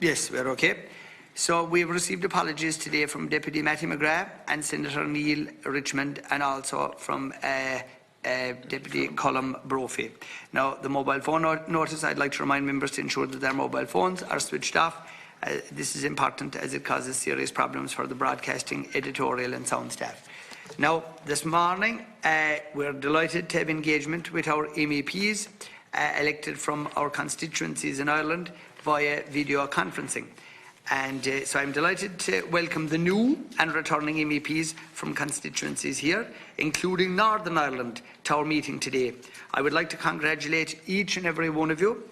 Yes, we're okay. So we've received apologies today from Deputy Mattie McGrath and Senator Neale Richmond, and also from Deputy Colm Brophy. Now, the mobile phone notice, I'd like to remind members to ensure that their mobile phones are switched off. This is important as it causes serious problems for the broadcasting, editorial and sound staff. Now, this morning, we're delighted to have engagement with our MEPs elected from our constituencies in Ireland via video conferencing. And so I'm delighted to welcome the new and returning MEPs from constituencies here, including Northern Ireland, to our meeting today. I would like to congratulate each and every one of you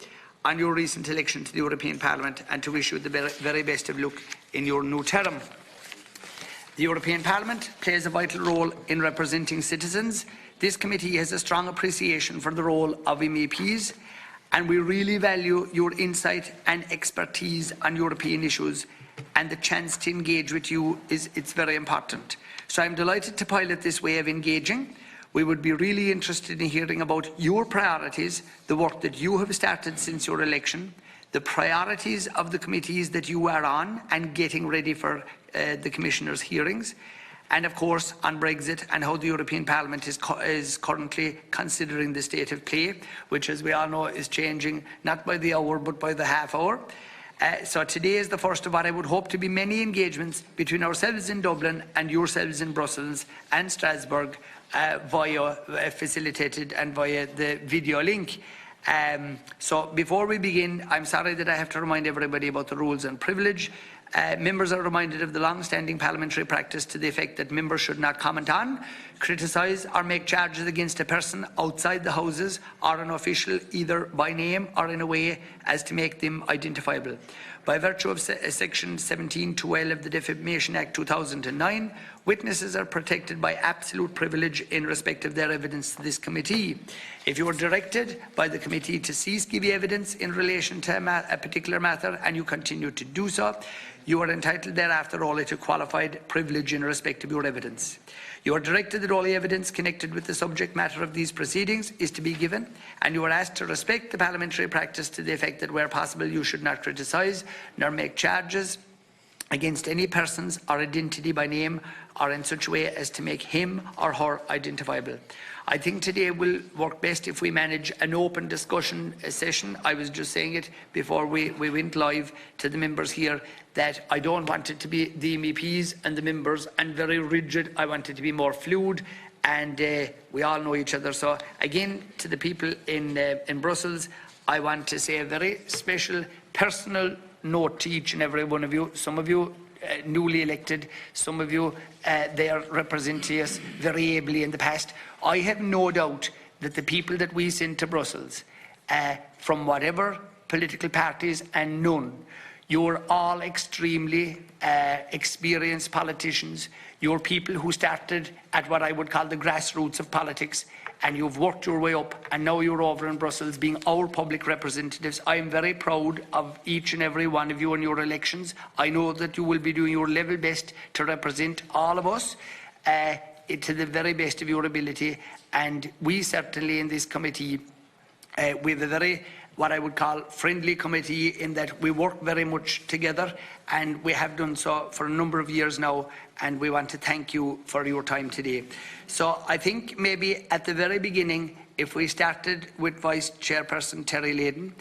on your recent election to the European Parliament, and to wish you the very best of luck in your new term. The European Parliament plays a vital role in representing citizens. This committee has a strong appreciation for the role of MEPs, and we really value your insight and expertise on European issues, and the chance to engage with you it's very important. So I'm delighted to pilot this way of engaging. We would be really interested in hearing about your priorities, the work that you have started since your election, the priorities of the committees that you are on and getting ready for the Commissioners' hearings, and of course on Brexit and how the European Parliament is currently considering the state of play, which, as we all know, is changing not by the hour but by the half hour. So today is the first of what I would hope to be many engagements between ourselves in Dublin and yourselves in Brussels and Strasbourg, facilitated and via the video link. So before we begin, I'm sorry that I have to remind everybody about the rules and privilege. Members are reminded of the long-standing parliamentary practice to the effect that members should not comment on, criticise or make charges against a person outside the Houses or an official, either by name or in a way as to make them identifiable. By virtue of Section 17(12) of the Defamation Act 2009, witnesses are protected by absolute privilege in respect of their evidence to this committee. If you are directed by the committee to cease giving evidence in relation to a particular matter and you continue to do so, you are entitled thereafter only to qualified privilege in respect of your evidence. You are directed that all the evidence connected with the subject matter of these proceedings is to be given, and you are asked to respect the parliamentary practice to the effect that where possible you should not criticise nor make charges against any persons or identity by name or in such a way as to make him or her identifiable. I think today will work best if we manage an open discussion session. I was just saying it before we went live to the members here, that I don't want it to be the MEPs and the members and very rigid. I want it to be more fluid, and we all know each other. So again, to the people in Brussels, I want to say a very special personal note to each and every one of you. Some of you newly elected, some of you they are representing us very ably in the past. I have no doubt that the people that we send to Brussels, from whatever political parties and none, you're all extremely experienced politicians. You're people who started at what I would call the grassroots of politics, and you've worked your way up, and now you're over in Brussels being our public representatives. I am very proud of each and every one of you in your elections. I know that you will be doing your level best to represent all of us to the very best of your ability, and we certainly in this committee, we have a very, what I would call, friendly committee, in that we work very much together, and we have done so for a number of years now, and we want to thank you for your time today. So I think maybe at the very beginning, if we started with Vice Chairperson Terry Leyden,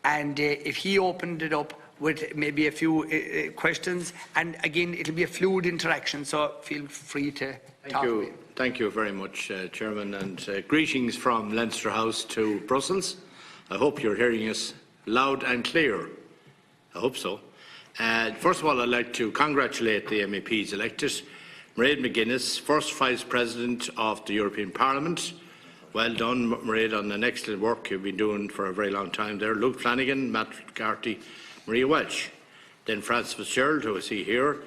and if he opened it up with maybe a few questions, and again it'll be a fluid interaction, so feel free to talk away. Thank you very much, Chairman, and greetings from Leinster House to Brussels. I hope you're hearing us loud and clear. I hope so. First of all, I'd like to congratulate the MEPs elected. Mairead McGuinness, first Vice President of the European Parliament. Well done, Mairead, on an excellent work you've been doing for a very long time there. Luke Flanagan, Matt McCarthy, Maria Welch. Then Francis Fitzgerald, who I see here,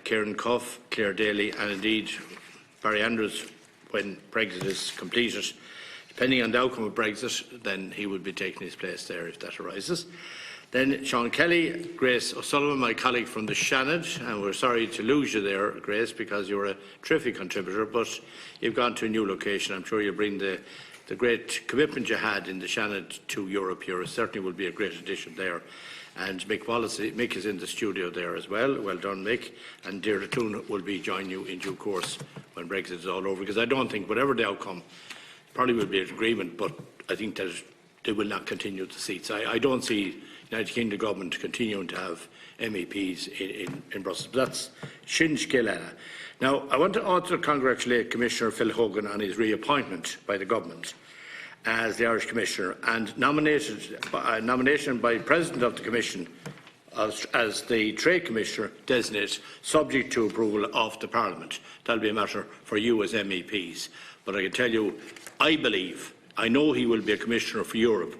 Kieran Cuff, Claire Daly, and indeed Barry Andrews, when Brexit is completed. Depending on the outcome of Brexit, then he will be taking his place there if that arises. Then Sean Kelly, Grace O'Sullivan, my colleague from the Seanad, and we're sorry to lose you there, Grace, because you're a terrific contributor, but you've gone to a new location. I'm sure you'll bring the great commitment you had in the Seanad to Europe. You certainly will be a great addition there. And Mick is in the studio there as well. Well done, Mick. And Deirdre Toon will be joining you in due course when Brexit is all over, because I don't think, whatever the outcome, probably will be an agreement, but I think that they will not continue the seats. I don't see the United Kingdom government continuing to have MEPs in Brussels. That's Shinj Kilala. Now, I want to also congratulate Commissioner Phil Hogan on his reappointment by the government as the Irish Commissioner, and nomination by the President of the Commission as the Trade Commissioner designate, subject to approval of the Parliament. That will be a matter for you as MEPs. But I can tell you, I know he will be a Commissioner for Europe,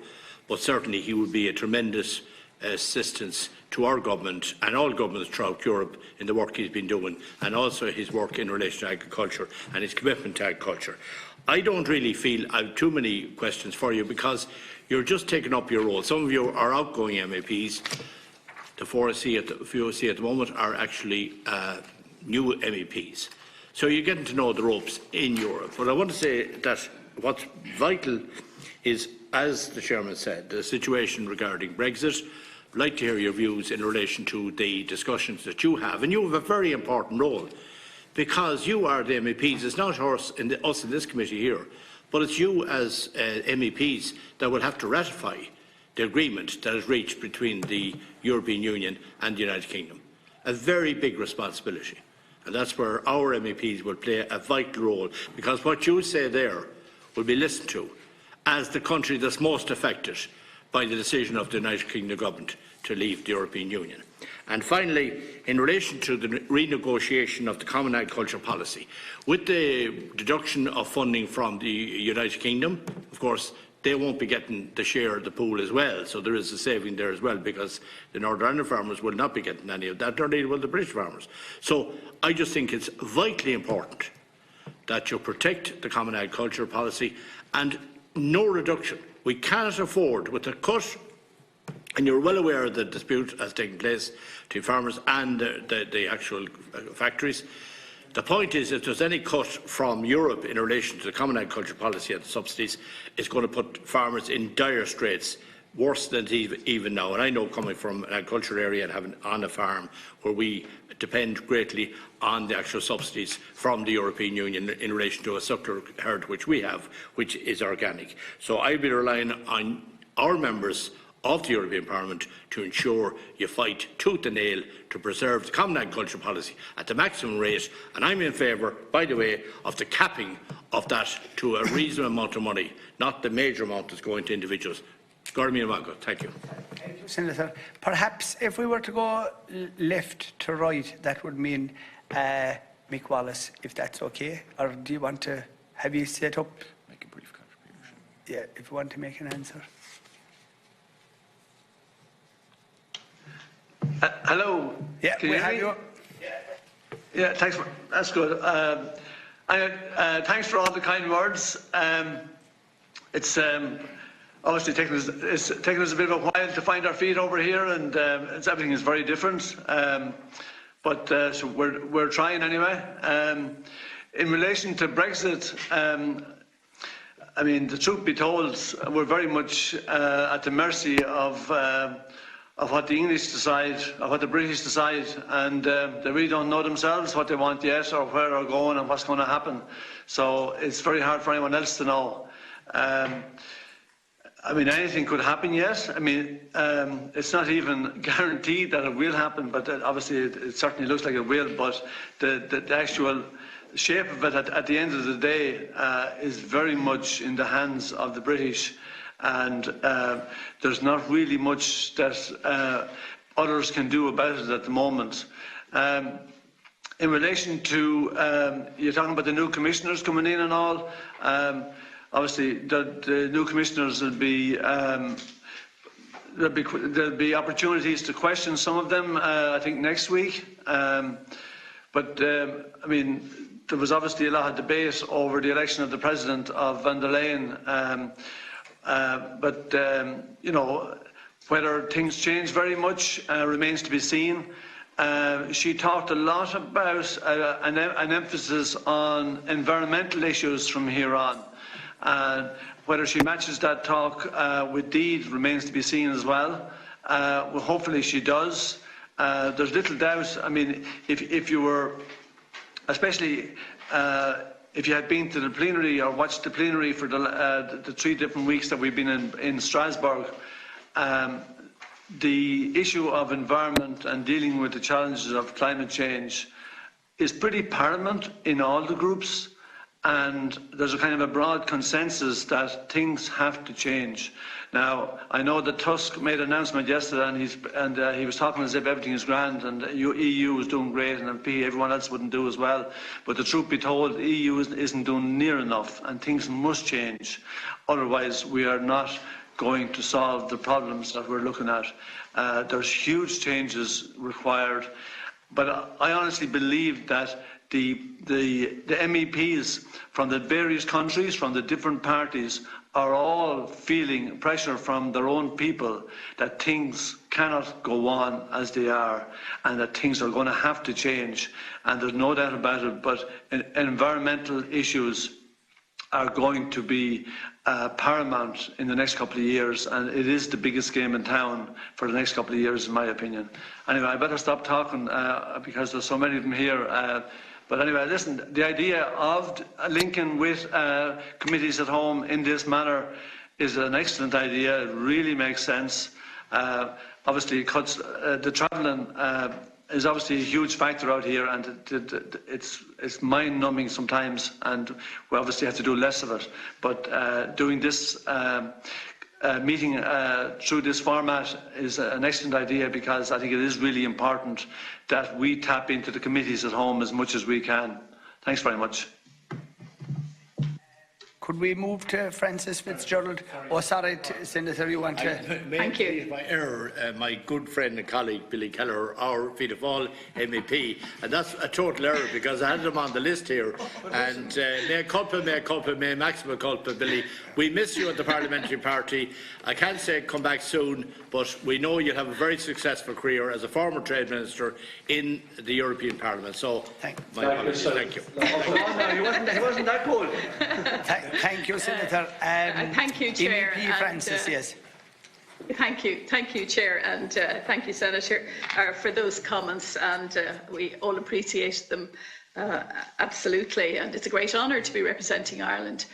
but certainly he will be a tremendous assistance to our government and all governments throughout Europe in the work he's been doing, and also his work in relation to agriculture and his commitment to agriculture. I don't really feel I have too many questions for you, because you're just taking up your role. Some of you are outgoing MEPs. The few I see at the moment are actually new MEPs. So you're getting to know the ropes in Europe. But I want to say that what's vital is, as the Chairman said, the situation regarding Brexit. I'd like to hear your views in relation to the discussions that you have. And you have a very important role, because you are the MEPs. It's not us in this committee here, but it's you as MEPs that will have to ratify the agreement that is reached between the European Union and the United Kingdom. A very big responsibility. And that's where our MEPs will play a vital role, because what you say there will be listened to as the country that's most affected by the decision of the United Kingdom government to leave the European Union. And finally, in relation to the renegotiation of the Common Agricultural Policy, with the deduction of funding from the United Kingdom, of course, they won't be getting the share of the pool as well, so there is a saving there as well, because the Northern Ireland farmers will not be getting any of that, nor neither will the British farmers. So I just think it's vitally important that you protect the Common Agricultural Policy, and no reduction. We cannot afford, with the cut, and you're well aware of the dispute has taken place between farmers and the actual factories. The point is, if there's any cut from Europe in relation to the Common Agricultural Policy and the subsidies, it's going to put farmers in dire straits, worse than even now. And I know, coming from an agricultural area and having on a farm where we depend greatly on the actual subsidies from the European Union in relation to a suckler herd which we have, which is organic. So I'll be relying on our members of the European Parliament to ensure you fight tooth and nail to preserve the Common Agricultural Policy at the maximum rate, and I'm in favour, by the way, of the capping of that to a reasonable amount of money, not the major amount that's going to individuals. Thank you. Thank you, Senator. Perhaps if we were to go left to right, that would mean Mick Wallace, if that's okay, or do you want to have you set up? Make a brief contribution. Yeah, if you want to make an answer. Hello. Yeah, can you hear me? Yeah, thanks. That's good. Thanks for all the kind words. It's obviously taken us a bit of a while to find our feet over here, and everything is very different. So we're trying anyway. In relation to Brexit, I mean, the truth be told, we're very much at the mercy of what the English decide, of what the British decide, and they really don't know themselves what they want yet, or where they're going and what's going to happen. So it's very hard for anyone else to know. I mean, anything could happen yet. I mean, it's not even guaranteed that it will happen, but obviously it certainly looks like it will. But the actual shape of it at the end of the day is very much in the hands of the British. And there's not really much that others can do about it at the moment. In relation to, you're talking about the new commissioners coming in and all, obviously the new commissioners will be, there'll be opportunities to question some of them, I think next week. I mean, there was obviously a lot of debate over the election of the President of von der Leyen. You know, whether things change very much remains to be seen. She talked a lot about an emphasis on environmental issues from here on. Whether she matches that talk with deed remains to be seen as well. Well, hopefully she does. There's little doubt. I mean, if you were, especially if you had been to the plenary or watched the plenary for the 3 different weeks that we've been in Strasbourg, the issue of environment and dealing with the challenges of climate change is pretty paramount in all the groups, and there's a kind of a broad consensus that things have to change. Now, I know that Tusk made an announcement yesterday, and he was talking as if everything is grand, and the EU was doing great, and everyone else wouldn't do as well. But the truth be told, the EU isn't doing near enough, and things must change. Otherwise, we are not going to solve the problems that we're looking at. There's huge changes required, but I honestly believe that the MEPs from the various countries, from the different parties, are all feeling pressure from their own people that things cannot go on as they are, and that things are going to have to change. And there's no doubt about it, but environmental issues are going to be paramount in the next couple of years, and it is the biggest game in town for the next couple of years, in my opinion. Anyway, I better stop talking because there's so many of them here. But anyway, listen, the idea of linking with committees at home in this manner is an excellent idea. It really makes sense. Obviously, it cuts the travelling is obviously a huge factor out here, and it's mind-numbing sometimes, and we obviously have to do less of it. But doing this meeting through this format is an excellent idea, because I think it is really important that we tap into the committees at home as much as we can. Thanks very much. Could we move to Francis Fitzgerald? Oh, sorry, Senator, you want to... Thank you. My error, my good friend and colleague Billy Kelleher, our Fianna Fáil MEP, and that's a total error, because I had him on the list here, and mea culpa, mea maxima culpa, Billy. We miss you at the Parliamentary Party. I can't say come back soon, but we know you'll have a very successful career as a former Trade Minister in the European Parliament. So, my apologies. Thank you. He wasn't that good. Thank you, Senator. Thank you, Chair. MEP Francis, yes. Thank you, Chair, and thank you, Senator, for those comments, and we all appreciate them absolutely. And it's a great honour to be representing Ireland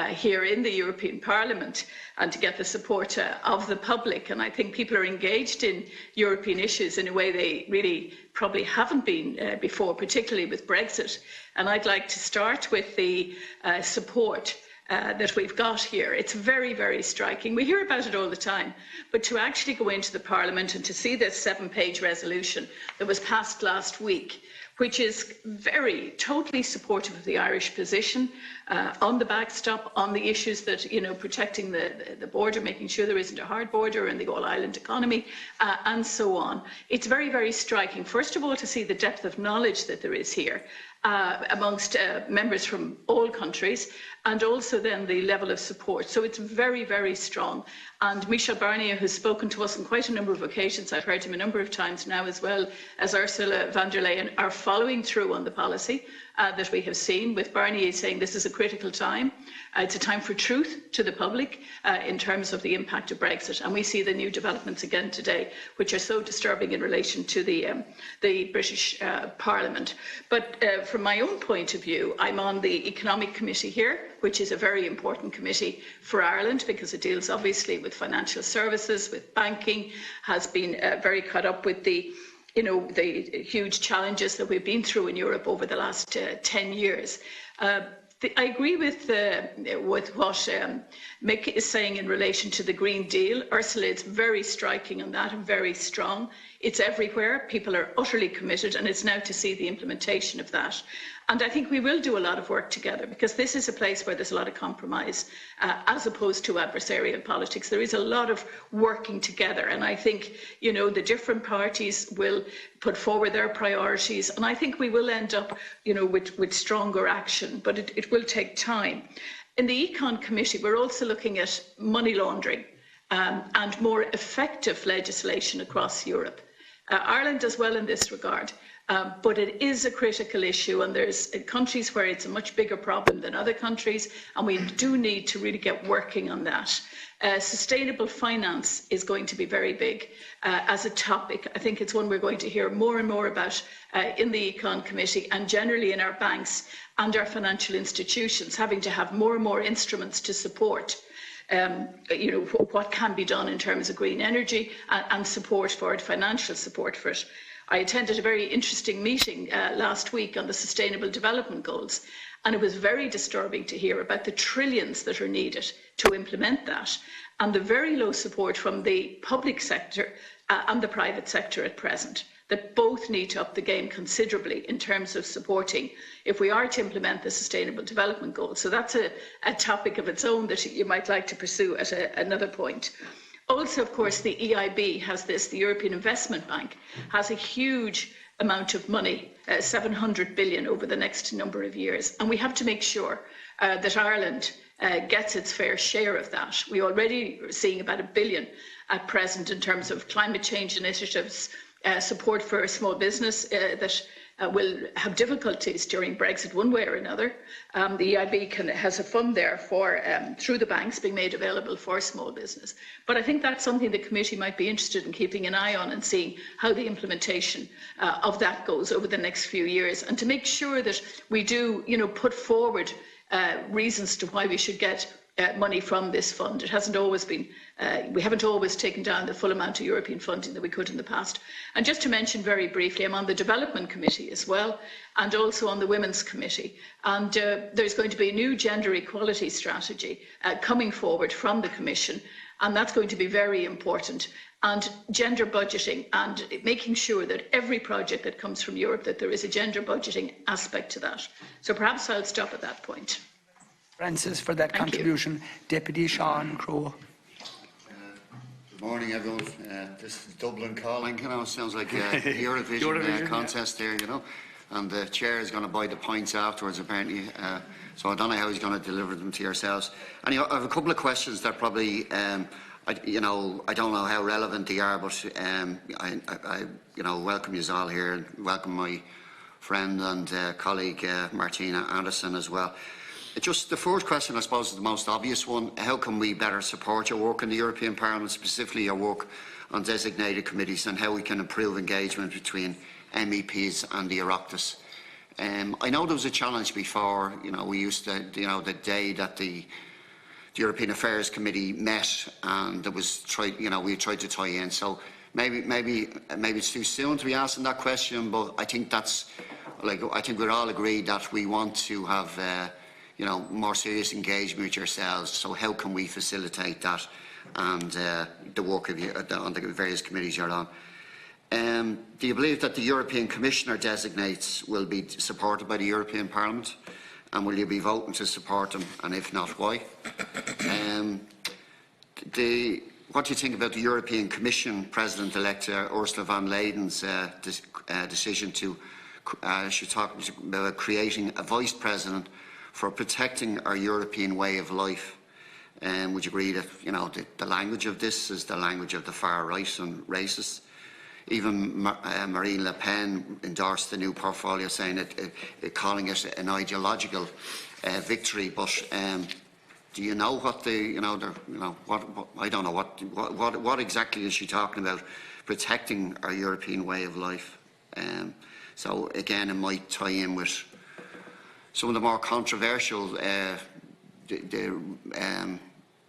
here in the European Parliament and to get the support of the public. And I think people are engaged in European issues in a way they really probably haven't been before, particularly with Brexit. And I'd like to start with the support that we've got here. It's very, very striking. We hear about it all the time, but to actually go into the Parliament and to see this 7-page resolution that was passed last week, which is totally supportive of the Irish position on the backstop, on the issues that, protecting the border, making sure there isn't a hard border and the all-island economy, and so on. It's very, very striking, first of all, to see the depth of knowledge that there is here amongst members from all countries, and also then the level of support. So it's very, very strong. And Michel Barnier has spoken to us on quite a number of occasions. I've heard him a number of times now, as well as Ursula von der Leyen, are following through on the policy that we have seen, with Barnier saying this is a critical time. It's a time for truth to the public in terms of the impact of Brexit. And we see the new developments again today, which are so disturbing in relation to the British Parliament. But from my own point of view, I'm on the Economic Committee here, which is a very important committee for Ireland, because it deals obviously with financial services, with banking, has been very caught up with the huge challenges that we've been through in Europe over the last 10 years. I agree with what Mick is saying in relation to the Green Deal. Ursula, it's very striking on that and very strong. It's everywhere. People are utterly committed, and it's now to see the implementation of that. And I think we will do a lot of work together, because this is a place where there's a lot of compromise as opposed to adversarial politics. There is a lot of working together, and I think the different parties will put forward their priorities, and I think we will end up with stronger action, but it will take time. In the Econ Committee, we're also looking at money laundering and more effective legislation across Europe. Ireland does well in this regard. But it is a critical issue, and there's countries where it's a much bigger problem than other countries, and we do need to really get working on that. Sustainable finance is going to be very big as a topic. I think it's one we're going to hear more and more about in the Econ Committee, and generally in our banks and our financial institutions, having to have more and more instruments to support what can be done in terms of green energy and support for it, financial support for it. I attended a very interesting meeting last week on the Sustainable Development Goals, and it was very disturbing to hear about the trillions that are needed to implement that, and the very low support from the public sector and the private sector at present, that both need to up the game considerably in terms of supporting if we are to implement the Sustainable Development Goals. So that's a topic of its own that you might like to pursue at another point. Also, of course, the EIB has this, the European Investment Bank has a huge amount of money, 700 billion over the next number of years. And we have to make sure that Ireland gets its fair share of that. We already are seeing about $1 billion at present in terms of climate change initiatives, support for small business that will have difficulties during Brexit one way or another. The EIB has a fund there for, through the banks, being made available for small business. But I think that's something the committee might be interested in keeping an eye on and seeing how the implementation of that goes over the next few years, and to make sure that we do, put forward reasons to why we should get money from this fund. It hasn't always been, we haven't always taken down the full amount of European funding that we could in the past. And just to mention very briefly, I'm on the Development Committee as well, and also on the Women's Committee. And there's going to be a new gender equality strategy coming forward from the Commission, and that's going to be very important. And gender budgeting, and making sure that every project that comes from Europe, that there is a gender budgeting aspect to that. So perhaps I'll stop at that point. Francis, for that contribution. Deputy Seán Haughey. Good morning, everyone. This is Dublin calling. Sounds like a Eurovision contest there, And the chair is going to buy the points afterwards, apparently. So I don't know how he's going to deliver them to yourselves. Anyway, I have a couple of questions that probably, I don't know how relevant they are, but I welcome you all here, and welcome my friend and colleague Martina Anderson as well. Just the first question, I suppose, is the most obvious one. How can we better support your work in the European Parliament, specifically your work on designated committees, and how we can improve engagement between MEPs and the Oireachtas? I know there was a challenge before. We used to, the day that the European Affairs Committee met, and there was we tried to tie in. So maybe it's too soon to be asking that question, but I think that's I think we're all agreed that we want to have more serious engagement with yourselves. So how can we facilitate that and the work of you on the various committees you're on? Do you believe that the European Commissioner designates will be supported by the European Parliament? And will you be voting to support them? And if not, why? What do you think about the European Commission President-elect Ursula von der Leyen's decision to she talked about creating a Vice President for protecting our European way of life? Would you agree that the language of this is the language of the far right and racists? Even Marine Le Pen endorsed the new portfolio, saying calling it an ideological victory. But do you know what I don't know what exactly is she talking about? Protecting our European way of life. So again, it might tie in with some of the more controversial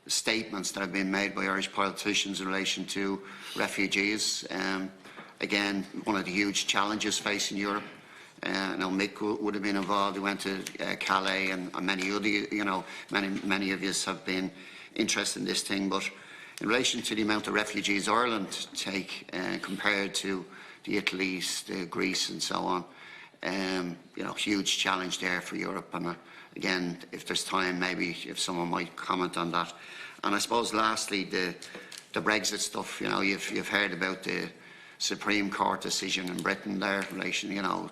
statements that have been made by Irish politicians in relation to refugees. Again, one of the huge challenges facing Europe. I know Mick would have been involved. He went to Calais, and many other, many of us have been interested in this thing. But in relation to the amount of refugees Ireland take, compared to the Italy's, the Greece, and so on, huge challenge there for Europe. And again, if there's time, maybe if someone might comment on that. And I suppose lastly, the Brexit stuff. You've heard about the Supreme Court decision in Britain there in relation.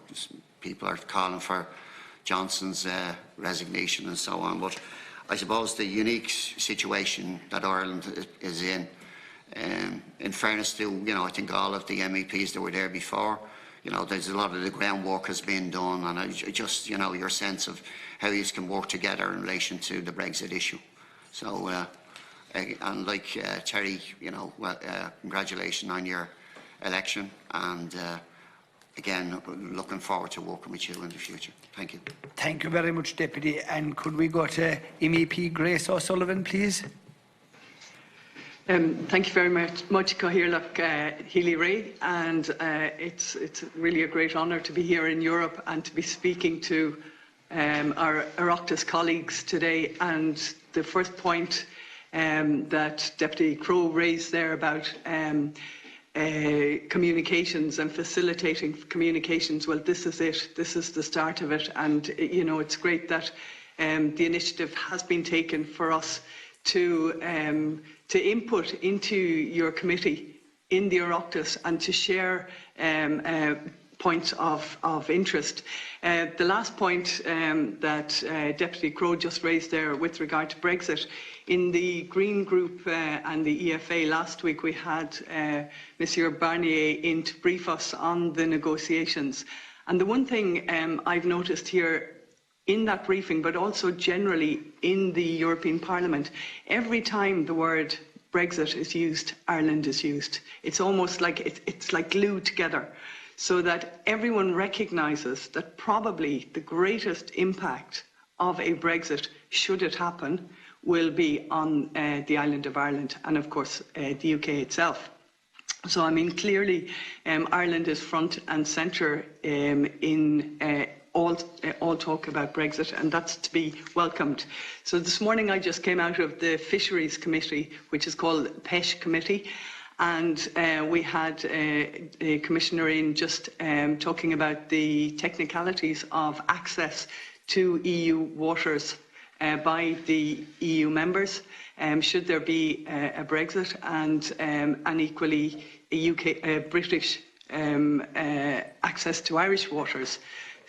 People are calling for Johnson's resignation and so on. But I suppose the unique situation that Ireland is in fairness to I think all of the MEPs that were there before, you know, there's a lot of the groundwork has been done, and I just, you know, your sense of how you can work together in relation to the Brexit issue. So, and like Terry, you know, congratulations on your election, and again, looking forward to working with you in the future. Thank you. Thank you very much, Deputy. And could we go to MEP Grace O'Sullivan, please? Thank you very much, Coghlan, Healy-Rae, and it's really a great honour to be here in Europe and to be speaking to our Oireachtas colleagues today. And the first point that Deputy Crow raised there about communications and facilitating communications, well, this is it. This is the start of it, and you know, it's great that the initiative has been taken for us to input into your committee in the Oireachtas and to share points of interest. The last point that Deputy Crow just raised there with regard to Brexit, in the Green Group and the EFA last week, we had Monsieur Barnier in to brief us on the negotiations. And the one thing I've noticed here in that briefing, but also generally in the European Parliament, every time the word Brexit is used, Ireland is used. It's almost like it's like glued together, so that everyone recognises that probably the greatest impact of a Brexit, should it happen, will be on the island of Ireland and, of course, the UK itself. So, I mean, clearly, Ireland is front and centre in all talk about Brexit, and that's to be welcomed. So this morning I just came out of the Fisheries Committee, which is called the PESH Committee, and we had a commissioner in just talking about the technicalities of access to EU waters by the EU members, should there be a Brexit, and equally a British access to Irish waters.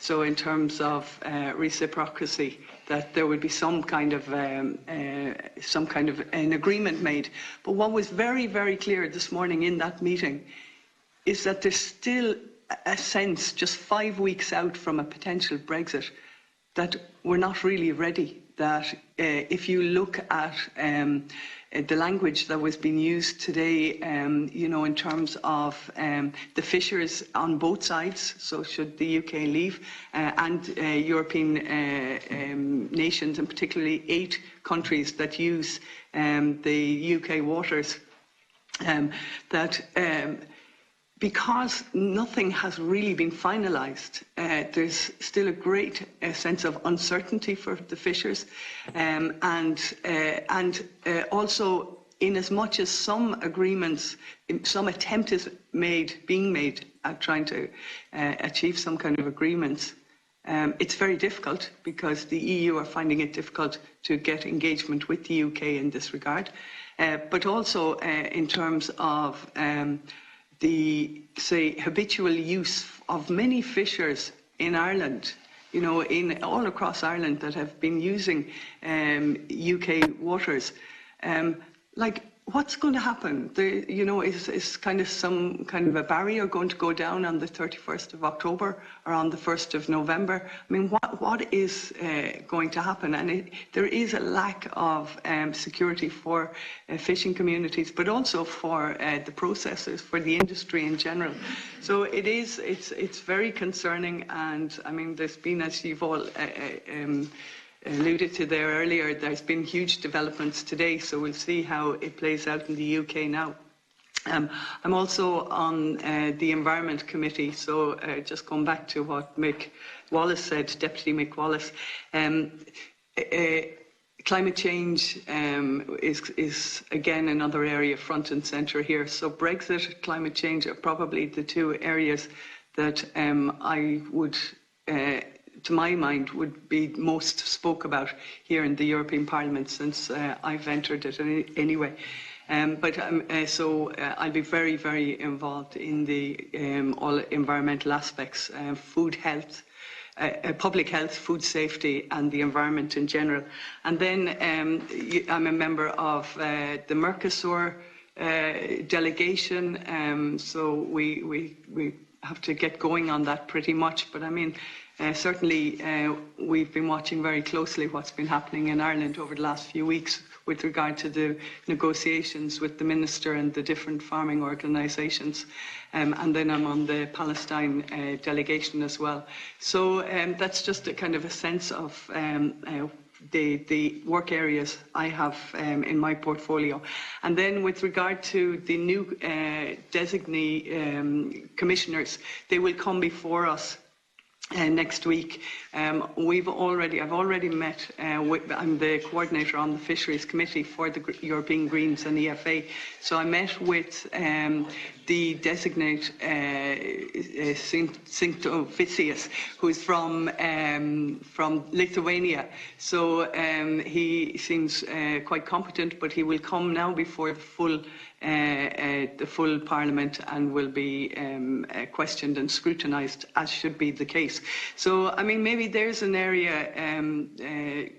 So in terms of reciprocity, that there would be some kind of an agreement made. But what was very, very clear this morning in that meeting is that there's still a sense, just 5 weeks out from a potential Brexit, that we're not really ready. That if you look at the language that was being used today, you know, in terms of the fishers on both sides, so should the UK leave, and European nations, and particularly 8 countries that use the UK waters, that because nothing has really been finalised, there's still a great sense of uncertainty for the fishers, and also, in as much as some agreements, some attempt is being made at trying to achieve some kind of agreements, it's very difficult because the EU are finding it difficult to get engagement with the UK in this regard, but also in terms of the, say, habitual use of many fishers in Ireland, you know, all across Ireland that have been using UK waters. Like, what's going to happen? You know, is kind of some kind of a barrier going to go down on the 31st of October or on the 1st of November? I mean, what is going to happen? And there is a lack of security for fishing communities, but also for the processors, for the industry in general. So it's very concerning. And I mean, there's been, as you've all alluded to there earlier, there's been huge developments today, so we'll see how it plays out in the UK now. I'm also on the Environment Committee, so just going back to what Mick Wallace said, Deputy Mick Wallace, climate change is again another area front and centre here. So Brexit, climate change are probably the 2 areas that I would to my mind, would be most spoke about here in the European Parliament since I've entered it anyway. So I'll be very, very involved in the all environmental aspects, food health, public health, food safety, and the environment in general. And then I'm a member of the Mercosur delegation, so we have to get going on that pretty much. But I mean, certainly we've been watching very closely what's been happening in Ireland over the last few weeks with regard to the negotiations with the Minister and the different farming organisations. And then I'm on the Palestine delegation as well. So that's just a kind of a sense of the work areas I have in my portfolio. And then with regard to the new designee commissioners, they will come before us next week. I've already met I'm the coordinator on the Fisheries Committee for the European Greens and EFA. So I met with the designate Sintovicius, who's from Lithuania. So he seems quite competent, but he will come now before the full Parliament and will be questioned and scrutinised, as should be the case. So, I mean, maybe there's an area,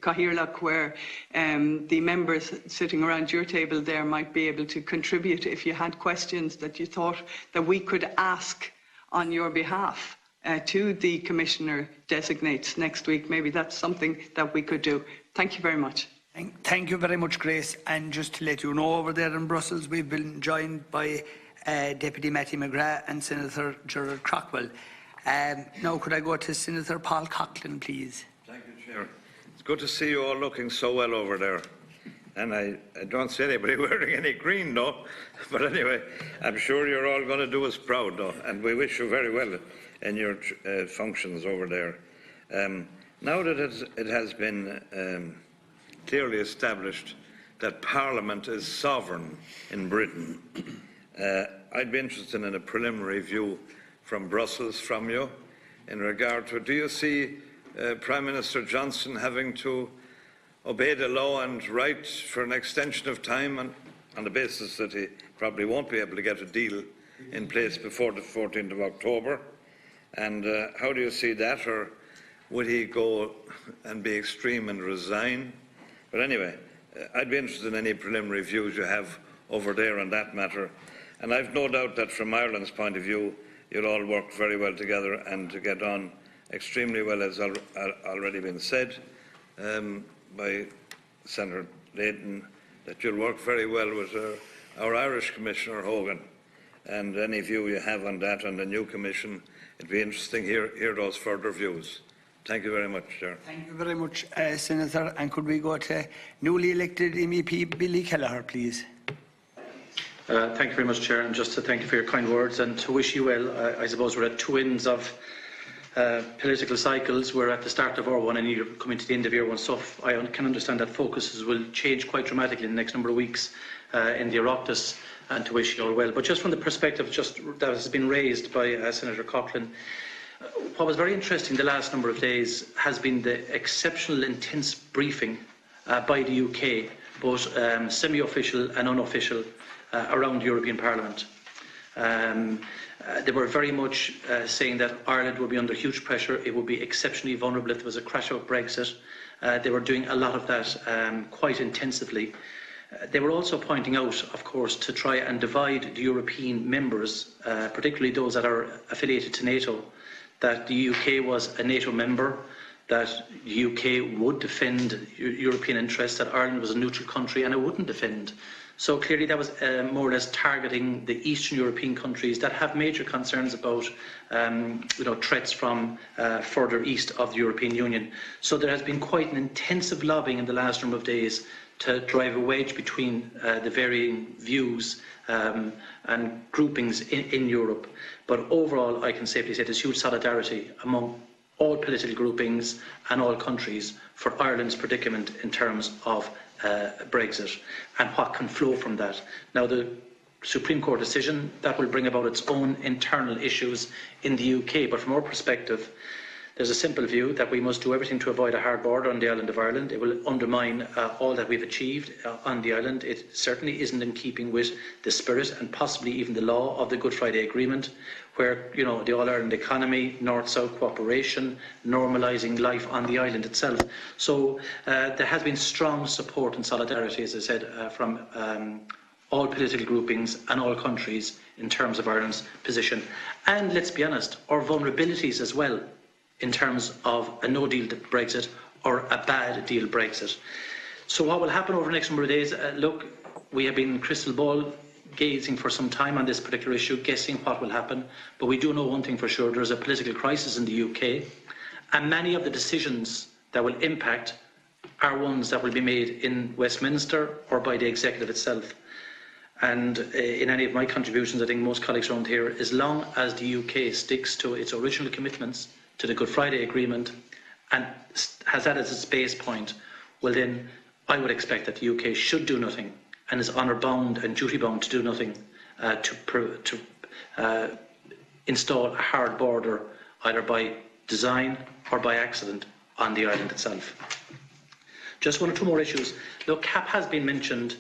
Cathaoirleach, where the members sitting around your table there might be able to contribute if you had questions that you thought that we could ask on your behalf to the Commissioner designates next week. Maybe that's something that we could do. Thank you very much. Thank you very much, Grace. And just to let you know, over there in Brussels, we've been joined by Deputy Mattie McGrath and Senator Gerard Craughwell. Now, could I go to Senator Paul Coghlan, please? Thank you, Chair. It's good to see you all looking so well over there. And I don't see anybody wearing any green, though. But anyway, I'm sure you're all going to do us proud, though. And we wish you very well in your functions over there. Now that it has been clearly established that Parliament is sovereign in Britain, I'd be interested in a preliminary view from Brussels from you in regard to, do you see Prime Minister Johnson having to obey the law and right for an extension of time on the basis that he probably won't be able to get a deal in place before the 14th of October? And how do you see that? Or would he go and be extreme and resign? But anyway, I'd be interested in any preliminary views you have over there on that matter. And I've no doubt that from Ireland's point of view, you'll all work very well together and to get on extremely well, as already been said by Senator Leyden, that you'll work very well with our Irish Commissioner Hogan. And any view you have on that, on the new Commission, it'd be interesting to hear those further views. Thank you very much, Chair. Thank you very much, Senator. And could we go to newly elected MEP Billy Kelleher, please? Thank you very much, Chair, and just to thank you for your kind words and to wish you well. I suppose we're at two ends of political cycles. We're at the start of our one and you're coming to the end of your one, so I can understand that focuses will change quite dramatically in the next number of weeks in the Oireachtas, and to wish you all well. But just from the perspective that has been raised by Senator Coghlan, what was very interesting the last number of days has been the exceptional intense briefing by the UK, both semi-official and unofficial, around the European Parliament. They were very much saying that Ireland would be under huge pressure, it would be exceptionally vulnerable if there was a crash out Brexit. They were doing a lot of that quite intensively. They were also pointing out, of course, to try and divide the European members, particularly those that are affiliated to NATO, that the UK was a NATO member, that the UK would defend European interests, that Ireland was a neutral country and it wouldn't defend. So clearly that was more or less targeting the Eastern European countries that have major concerns about threats from further east of the European Union. So there has been quite an intensive lobbying in the last number of days to drive a wedge between the varying views and groupings in Europe. But overall, I can safely say there's huge solidarity among all political groupings and all countries for Ireland's predicament in terms of Brexit and what can flow from that. Now, the Supreme Court decision, that will bring about its own internal issues in the UK, but from our perspective, there's a simple view that we must do everything to avoid a hard border on the island of Ireland. It will undermine all that we've achieved on the island. It certainly isn't in keeping with the spirit and possibly even the law of the Good Friday Agreement, where, the All-Ireland economy, North-South cooperation, normalising life on the island itself. So there has been strong support and solidarity, as I said, from all political groupings and all countries in terms of Ireland's position. And let's be honest, our vulnerabilities as well in terms of a no-deal Brexit or a bad deal Brexit. So what will happen over the next number of days? Look, we have been crystal ball gazing for some time on this particular issue, guessing what will happen. But we do know one thing for sure, there is a political crisis in the UK, and many of the decisions that will impact are ones that will be made in Westminster or by the executive itself. And in any of my contributions, I think most colleagues around here, as long as the UK sticks to its original commitments to the Good Friday Agreement and has that as its base point, well then I would expect that the UK should do nothing and is honour bound and duty bound to do nothing to install a hard border either by design or by accident on the island itself. Just one or two more issues. Look, CAP has been mentioned.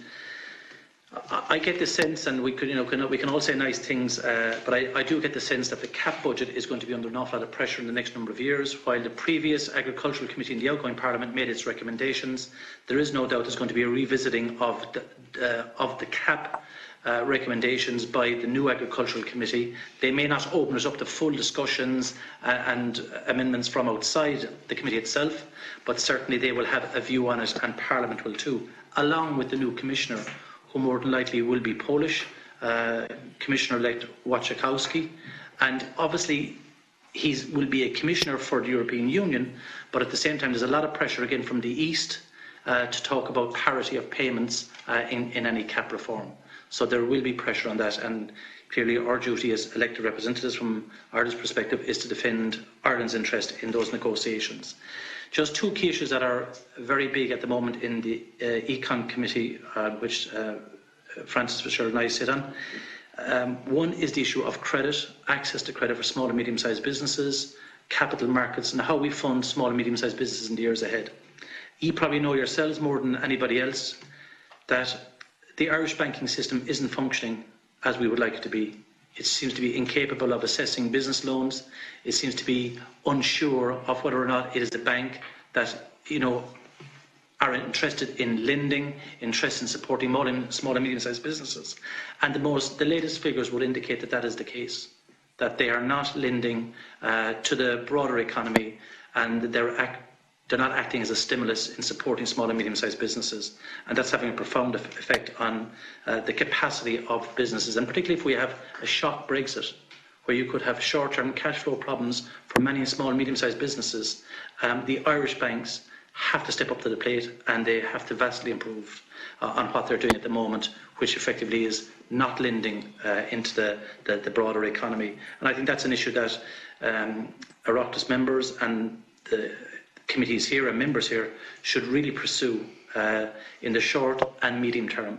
I get the sense, and we can all say nice things, but I do get the sense that the CAP budget is going to be under an awful lot of pressure in the next number of years. While the previous Agricultural Committee in the outgoing Parliament made its recommendations, there is no doubt there's going to be a revisiting of the CAP recommendations by the new Agricultural Committee. They may not open us up to full discussions and amendments from outside the committee itself, but certainly they will have a view on it, and Parliament will too, along with the new Commissioner, who more than likely will be Polish, Commissioner-elect Wojciechowski, and obviously he will be a Commissioner for the European Union, but at the same time there's a lot of pressure again from the East to talk about parity of payments in any CAP reform. So there will be pressure on that, and clearly our duty as elected representatives from Ireland's perspective is to defend Ireland's interest in those negotiations. Just two key issues that are very big at the moment in the Econ Committee, which Francis Fisher and I sit on. One is the issue of credit, access to credit for small and medium-sized businesses, capital markets, and how we fund small and medium-sized businesses in the years ahead. You probably know yourselves more than anybody else that the Irish banking system isn't functioning as we would like it to be. It seems to be incapable of assessing business loans. It seems to be unsure of whether or not it is a bank that, are interested in lending, interested in supporting small and medium-sized businesses. And the latest figures will indicate that that is the case, that they are not lending to the broader economy, and they're not acting as a stimulus in supporting small and medium-sized businesses. And that's having a profound effect on the capacity of businesses, and particularly if we have a shock Brexit, where you could have short-term cash flow problems for many small and medium-sized businesses. The Irish banks have to step up to the plate, and they have to vastly improve on what they're doing at the moment, which effectively is not lending into the broader economy. And I think that's an issue that Oireachtas members and the committees here and members here should really pursue in the short and medium term,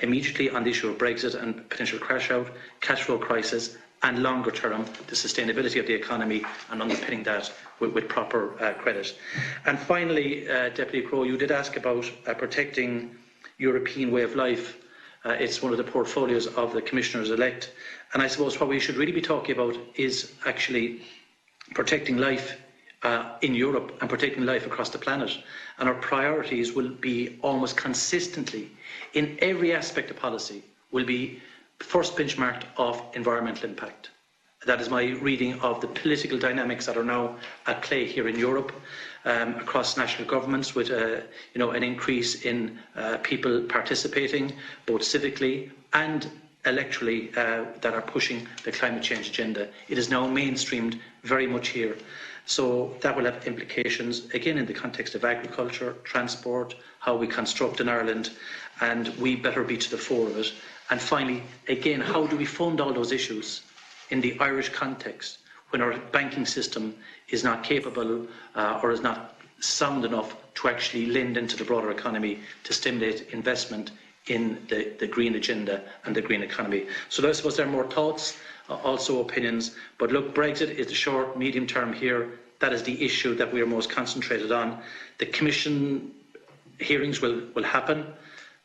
immediately on the issue of Brexit and potential crash out, cash flow crisis, and longer term, the sustainability of the economy and underpinning that with proper credit. And finally, Deputy Crowe, you did ask about protecting European way of life. It's one of the portfolios of the Commissioners-elect. And I suppose what we should really be talking about is actually protecting life in Europe and protecting life across the planet. And our priorities will be almost consistently, in every aspect of policy, will be first benchmarked of environmental impact. That is my reading of the political dynamics that are now at play here in Europe, across national governments, with an increase in people participating, both civically and electorally, that are pushing the climate change agenda. It is now mainstreamed very much here. So that will have implications, again, in the context of agriculture, transport, how we construct in Ireland, and we better be to the fore of it. And finally, again, how do we fund all those issues in the Irish context when our banking system is not capable or is not sound enough to actually lend into the broader economy to stimulate investment in the green agenda and the green economy. So I suppose there are more thoughts, also opinions. But look, Brexit is the short, medium term here. That is the issue that we are most concentrated on. The Commission hearings will happen.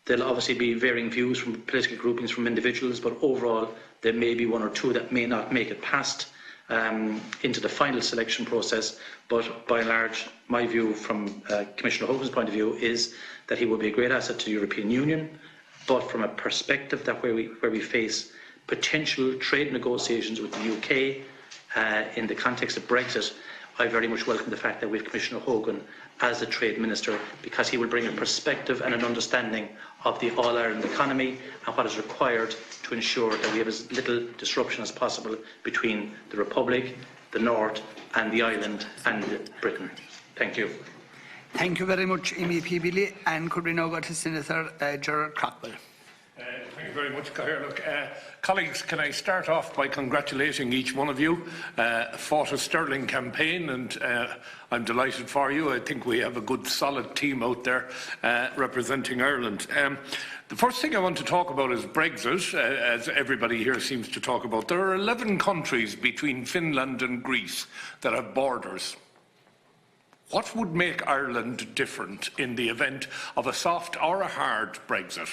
There'll obviously be varying views from political groupings, from individuals, but overall there may be one or two that may not make it past into the final selection process. But by and large, my view from Commissioner Hogan's point of view is that he will be a great asset to the European Union, but from a perspective that where we face potential trade negotiations with the UK in the context of Brexit, I very much welcome the fact that we have Commissioner Hogan as the Trade Minister, because he will bring a perspective and an understanding of the All-Ireland economy and what is required to ensure that we have as little disruption as possible between the Republic, the North and the island and Britain. Thank you. Thank you very much, MEP Billy. And could we now go to Senator Gerard Craughwell? Thank you very much, Cahill. Colleagues, can I start off by congratulating each one of you. Fought a sterling campaign, and I'm delighted for you. I think we have a good, solid team out there representing Ireland. The first thing I want to talk about is Brexit, as everybody here seems to talk about. There are 11 countries between Finland and Greece that have borders. What would make Ireland different in the event of a soft or a hard Brexit?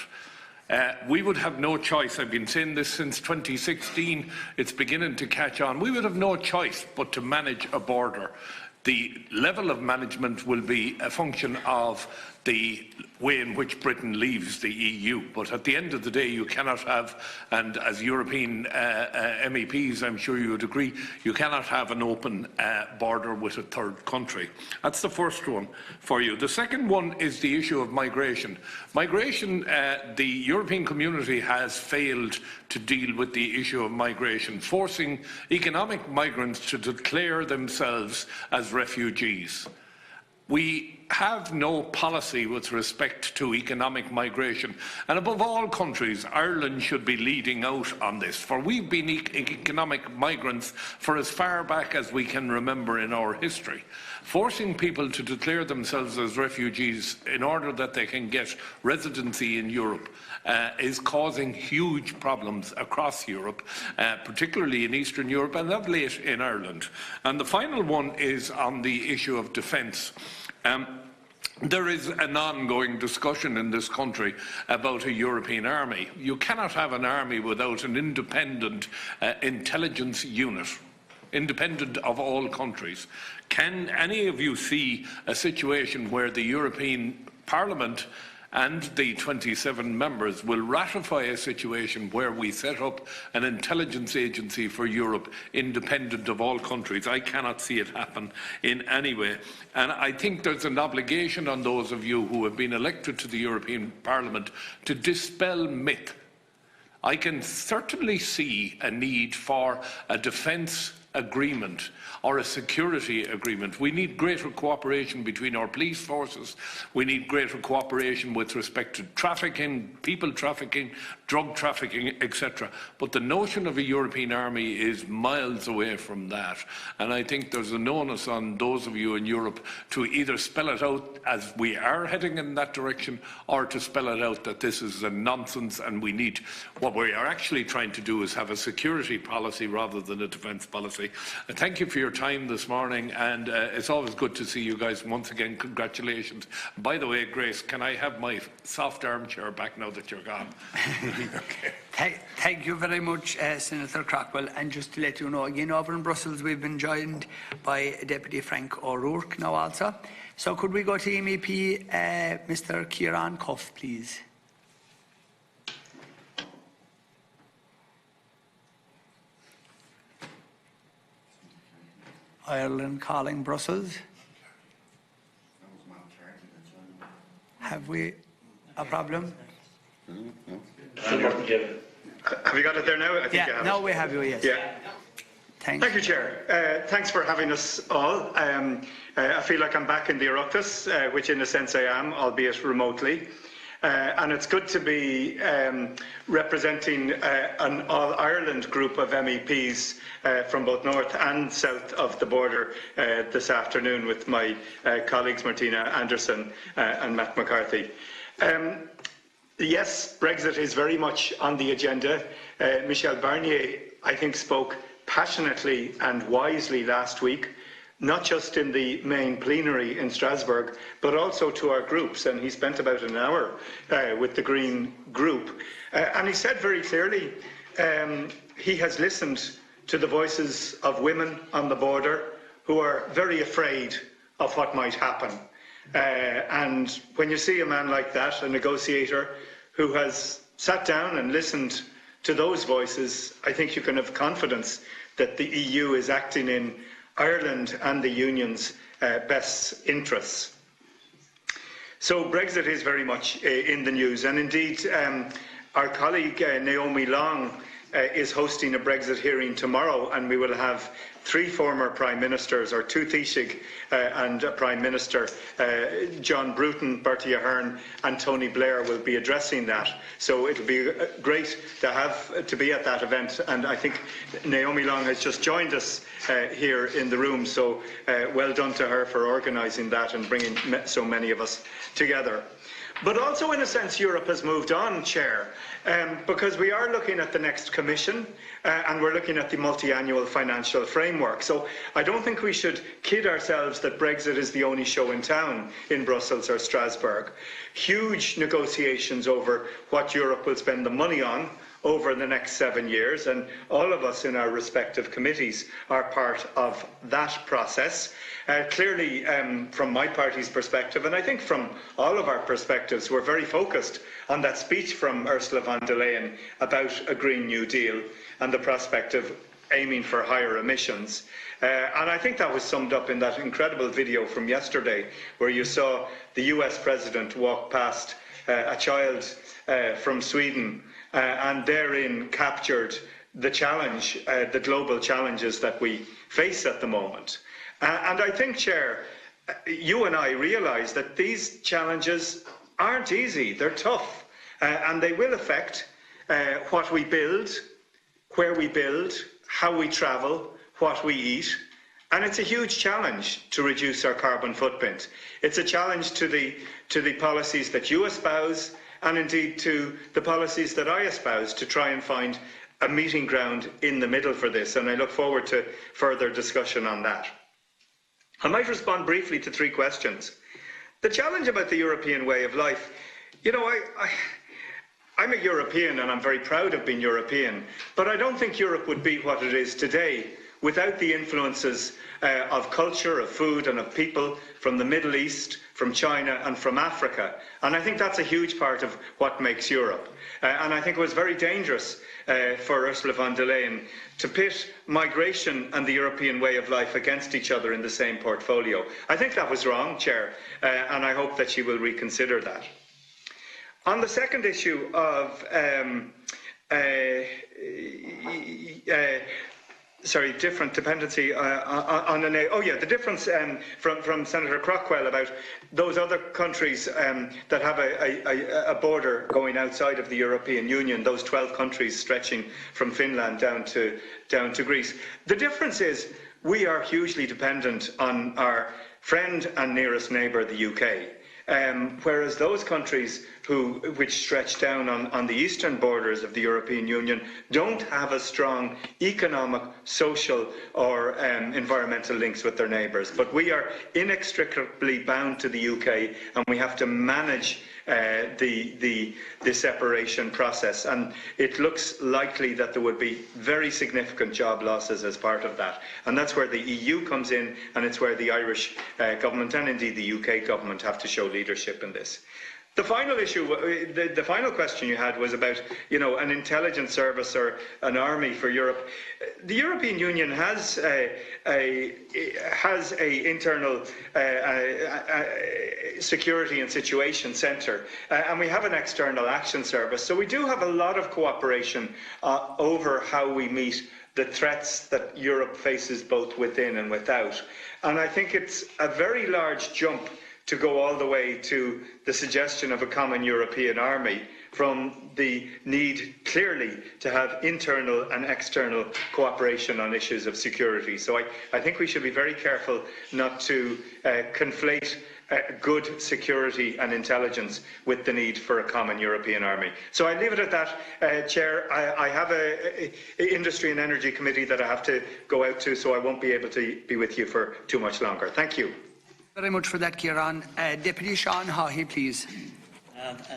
We would have no choice. I've been saying this since 2016. It's beginning to catch on. We would have no choice but to manage a border. The level of management will be a function of the way in which Britain leaves the EU. But at the end of the day, you cannot have, and as European MEPs, I'm sure you would agree, you cannot have an open border with a third country. That's the first one for you. The second one is the issue of migration. Migration, the European community has failed to deal with the issue of migration, forcing economic migrants to declare themselves as refugees. We have no policy with respect to economic migration, and above all countries, Ireland should be leading out on this, for we've been economic migrants for as far back as we can remember in our history. Forcing people to declare themselves as refugees in order that they can get residency in Europe is causing huge problems across Europe, particularly in Eastern Europe and of late in Ireland. And the final one is on the issue of defence. There is an ongoing discussion in this country about a European army. You cannot have an army without an independent intelligence unit, independent of all countries. Can any of you see a situation where the European Parliament and the 27 members will ratify a situation where we set up an intelligence agency for Europe independent of all countries? I cannot see it happen in any way. And I think there's an obligation on those of you who have been elected to the European Parliament to dispel myth. I can certainly see a need for a defence agreement or a security agreement. We need greater cooperation between our police forces. We need greater cooperation with respect to trafficking, people trafficking, drug trafficking, etc. But the notion of a European army is miles away from that. And I think there's an onus on those of you in Europe to either spell it out as we are heading in that direction, or to spell it out that this is a nonsense and we need, what we are actually trying to do is have a security policy rather than a defence policy. Thank you for your time this morning, and it's always good to see you guys. Once again, congratulations. By the way, Grace, can I have my soft armchair back now that you're gone? Okay. Thank you very much, Senator Craughwell. And just to let you know, again, over in Brussels, we've been joined by Deputy Frank O'Rourke now also. So could we go to MEP Mr. Kieran Cuff, please? Ireland calling Brussels. Have we a problem? Have you got it there now? I think you have now it. we have you, yes. Yeah. Thank you, Chair. Thanks for having us all. I feel like I'm back in the Oireachtas, which in a sense I am, albeit remotely. And it's good to be representing an all-Ireland group of MEPs from both north and south of the border this afternoon with my colleagues Martina Anderson and Matt McCarthy. Yes, Brexit is very much on the agenda. Michel Barnier, I think, spoke passionately and wisely last week, not just in the main plenary in Strasbourg, but also to our groups. And he spent about an hour with the Green group. And he said very clearly he has listened to the voices of women on the border who are very afraid of what might happen. And when you see a man like that, a negotiator who has sat down and listened to those voices, I think you can have confidence that the EU is acting in Ireland and the Union's best interests. So Brexit is very much in the news, and indeed our colleague Naomi Long is hosting a Brexit hearing tomorrow, and we will have 3 former Prime Ministers, or 2 Taoiseach and a Prime Minister, John Bruton, Bertie Ahern and Tony Blair will be addressing that. So it'll be great to be at that event, and I think Naomi Long has just joined us here in the room, so well done to her for organising that and bringing so many of us together. But also, in a sense, Europe has moved on, Chair, because we are looking at the next Commission and we're looking at the multi-annual financial framework. So I don't think we should kid ourselves that Brexit is the only show in town in Brussels or Strasbourg. Huge negotiations over what Europe will spend the money on over the next 7 years, and all of us in our respective committees are part of that process. Clearly, from my party's perspective, and I think from all of our perspectives, we're very focused on that speech from Ursula von der Leyen about a Green New Deal and the prospect of aiming for higher emissions. And I think that was summed up in that incredible video from yesterday, where you saw the US President walk past a child from Sweden and therein captured the challenge, the global challenges that we face at the moment. And I think, Chair, you and I realise that these challenges aren't easy, they're tough, and they will affect what we build, where we build, how we travel, what we eat. And it's a huge challenge to reduce our carbon footprint. It's a challenge to the policies that you espouse, and indeed to the policies that I espouse, to try and find a meeting ground in the middle for this. And I look forward to further discussion on that. I might respond briefly to 3 questions. The challenge about the European way of life, you know, I'm a European and I'm very proud of being European, but I don't think Europe would be what it is today without the influences of culture, of food and of people from the Middle East, from China and from Africa. And I think that's a huge part of what makes Europe. And I think it was very dangerous for Ursula von der Leyen to pit migration and the European way of life against each other in the same portfolio. I think that was wrong, Chair, and I hope that she will reconsider that. On the second issue of different dependency the difference from Senator Craughwell about those other countries that have a border going outside of the European Union, those 12 countries stretching from Finland down to Greece. The difference is we are hugely dependent on our friend and nearest neighbour, the UK, whereas those countries which stretch down on the eastern borders of the European Union don't have a strong economic, social or environmental links with their neighbours. But we are inextricably bound to the UK, and we have to manage the separation process, and it looks likely that there would be very significant job losses as part of that, and that's where the EU comes in, and it's where the Irish government and indeed the UK government have to show leadership in this. The final issue, the final question you had was about, you know, an intelligence service or an army for Europe. The European Union has a internal security and situation centre, and we have an external action service. So we do have a lot of cooperation over how we meet the threats that Europe faces both within and without. And I think it's a very large jump to go all the way to the suggestion of a common European army from the need clearly to have internal and external cooperation on issues of security. So I think we should be very careful not to conflate good security and intelligence with the need for a common European army. So I leave it at that, Chair. I have an Industry and Energy Committee that I have to go out to, so I won't be able to be with you for too much longer. Thank you. Very much for that, Kieran. Deputy Seán Haughey, please.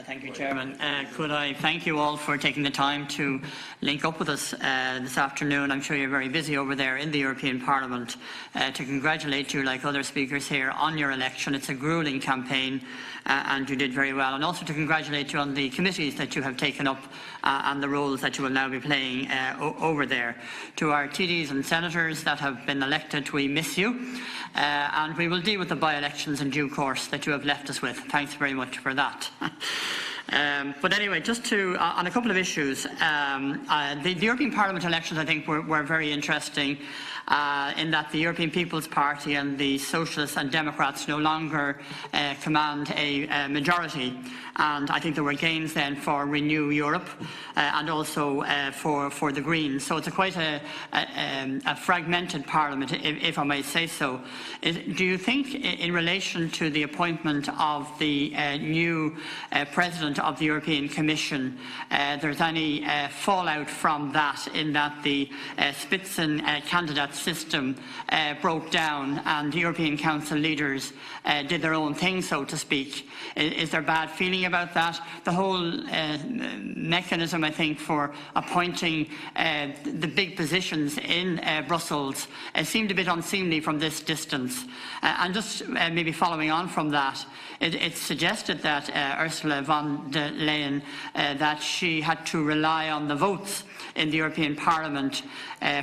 Thank you, Chairman. Could I thank you all for taking the time to link up with us this afternoon? I'm sure you're very busy over there in the European Parliament. To congratulate you, like other speakers here, on your election. It's a gruelling campaign, and you did very well. And also to congratulate you on the committees that you have taken up and the roles that you will now be playing over there. To our TDs and senators that have been elected, we miss you. And we will deal with the by-elections in due course that you have left us with. Thanks very much for that. But anyway, just to, on a couple of issues, the European Parliament elections, I think, were very interesting in that the European People's Party and the Socialists and Democrats no longer command a majority. And I think there were gains then for Renew Europe and also for the Greens. So it's quite a fragmented Parliament, if I may say so. Do you think, in relation to the appointment of the new President of the European Commission, there's any fallout from that, in that the Spitzen candidate system broke down and the European Council leaders did their own thing, so to speak? Is there bad feeling about that? The whole mechanism, I think, for appointing the big positions in Brussels seemed a bit unseemly from this distance. And just maybe following on from that, it's suggested that Ursula von der Leyen, that she had to rely on the votes in the European Parliament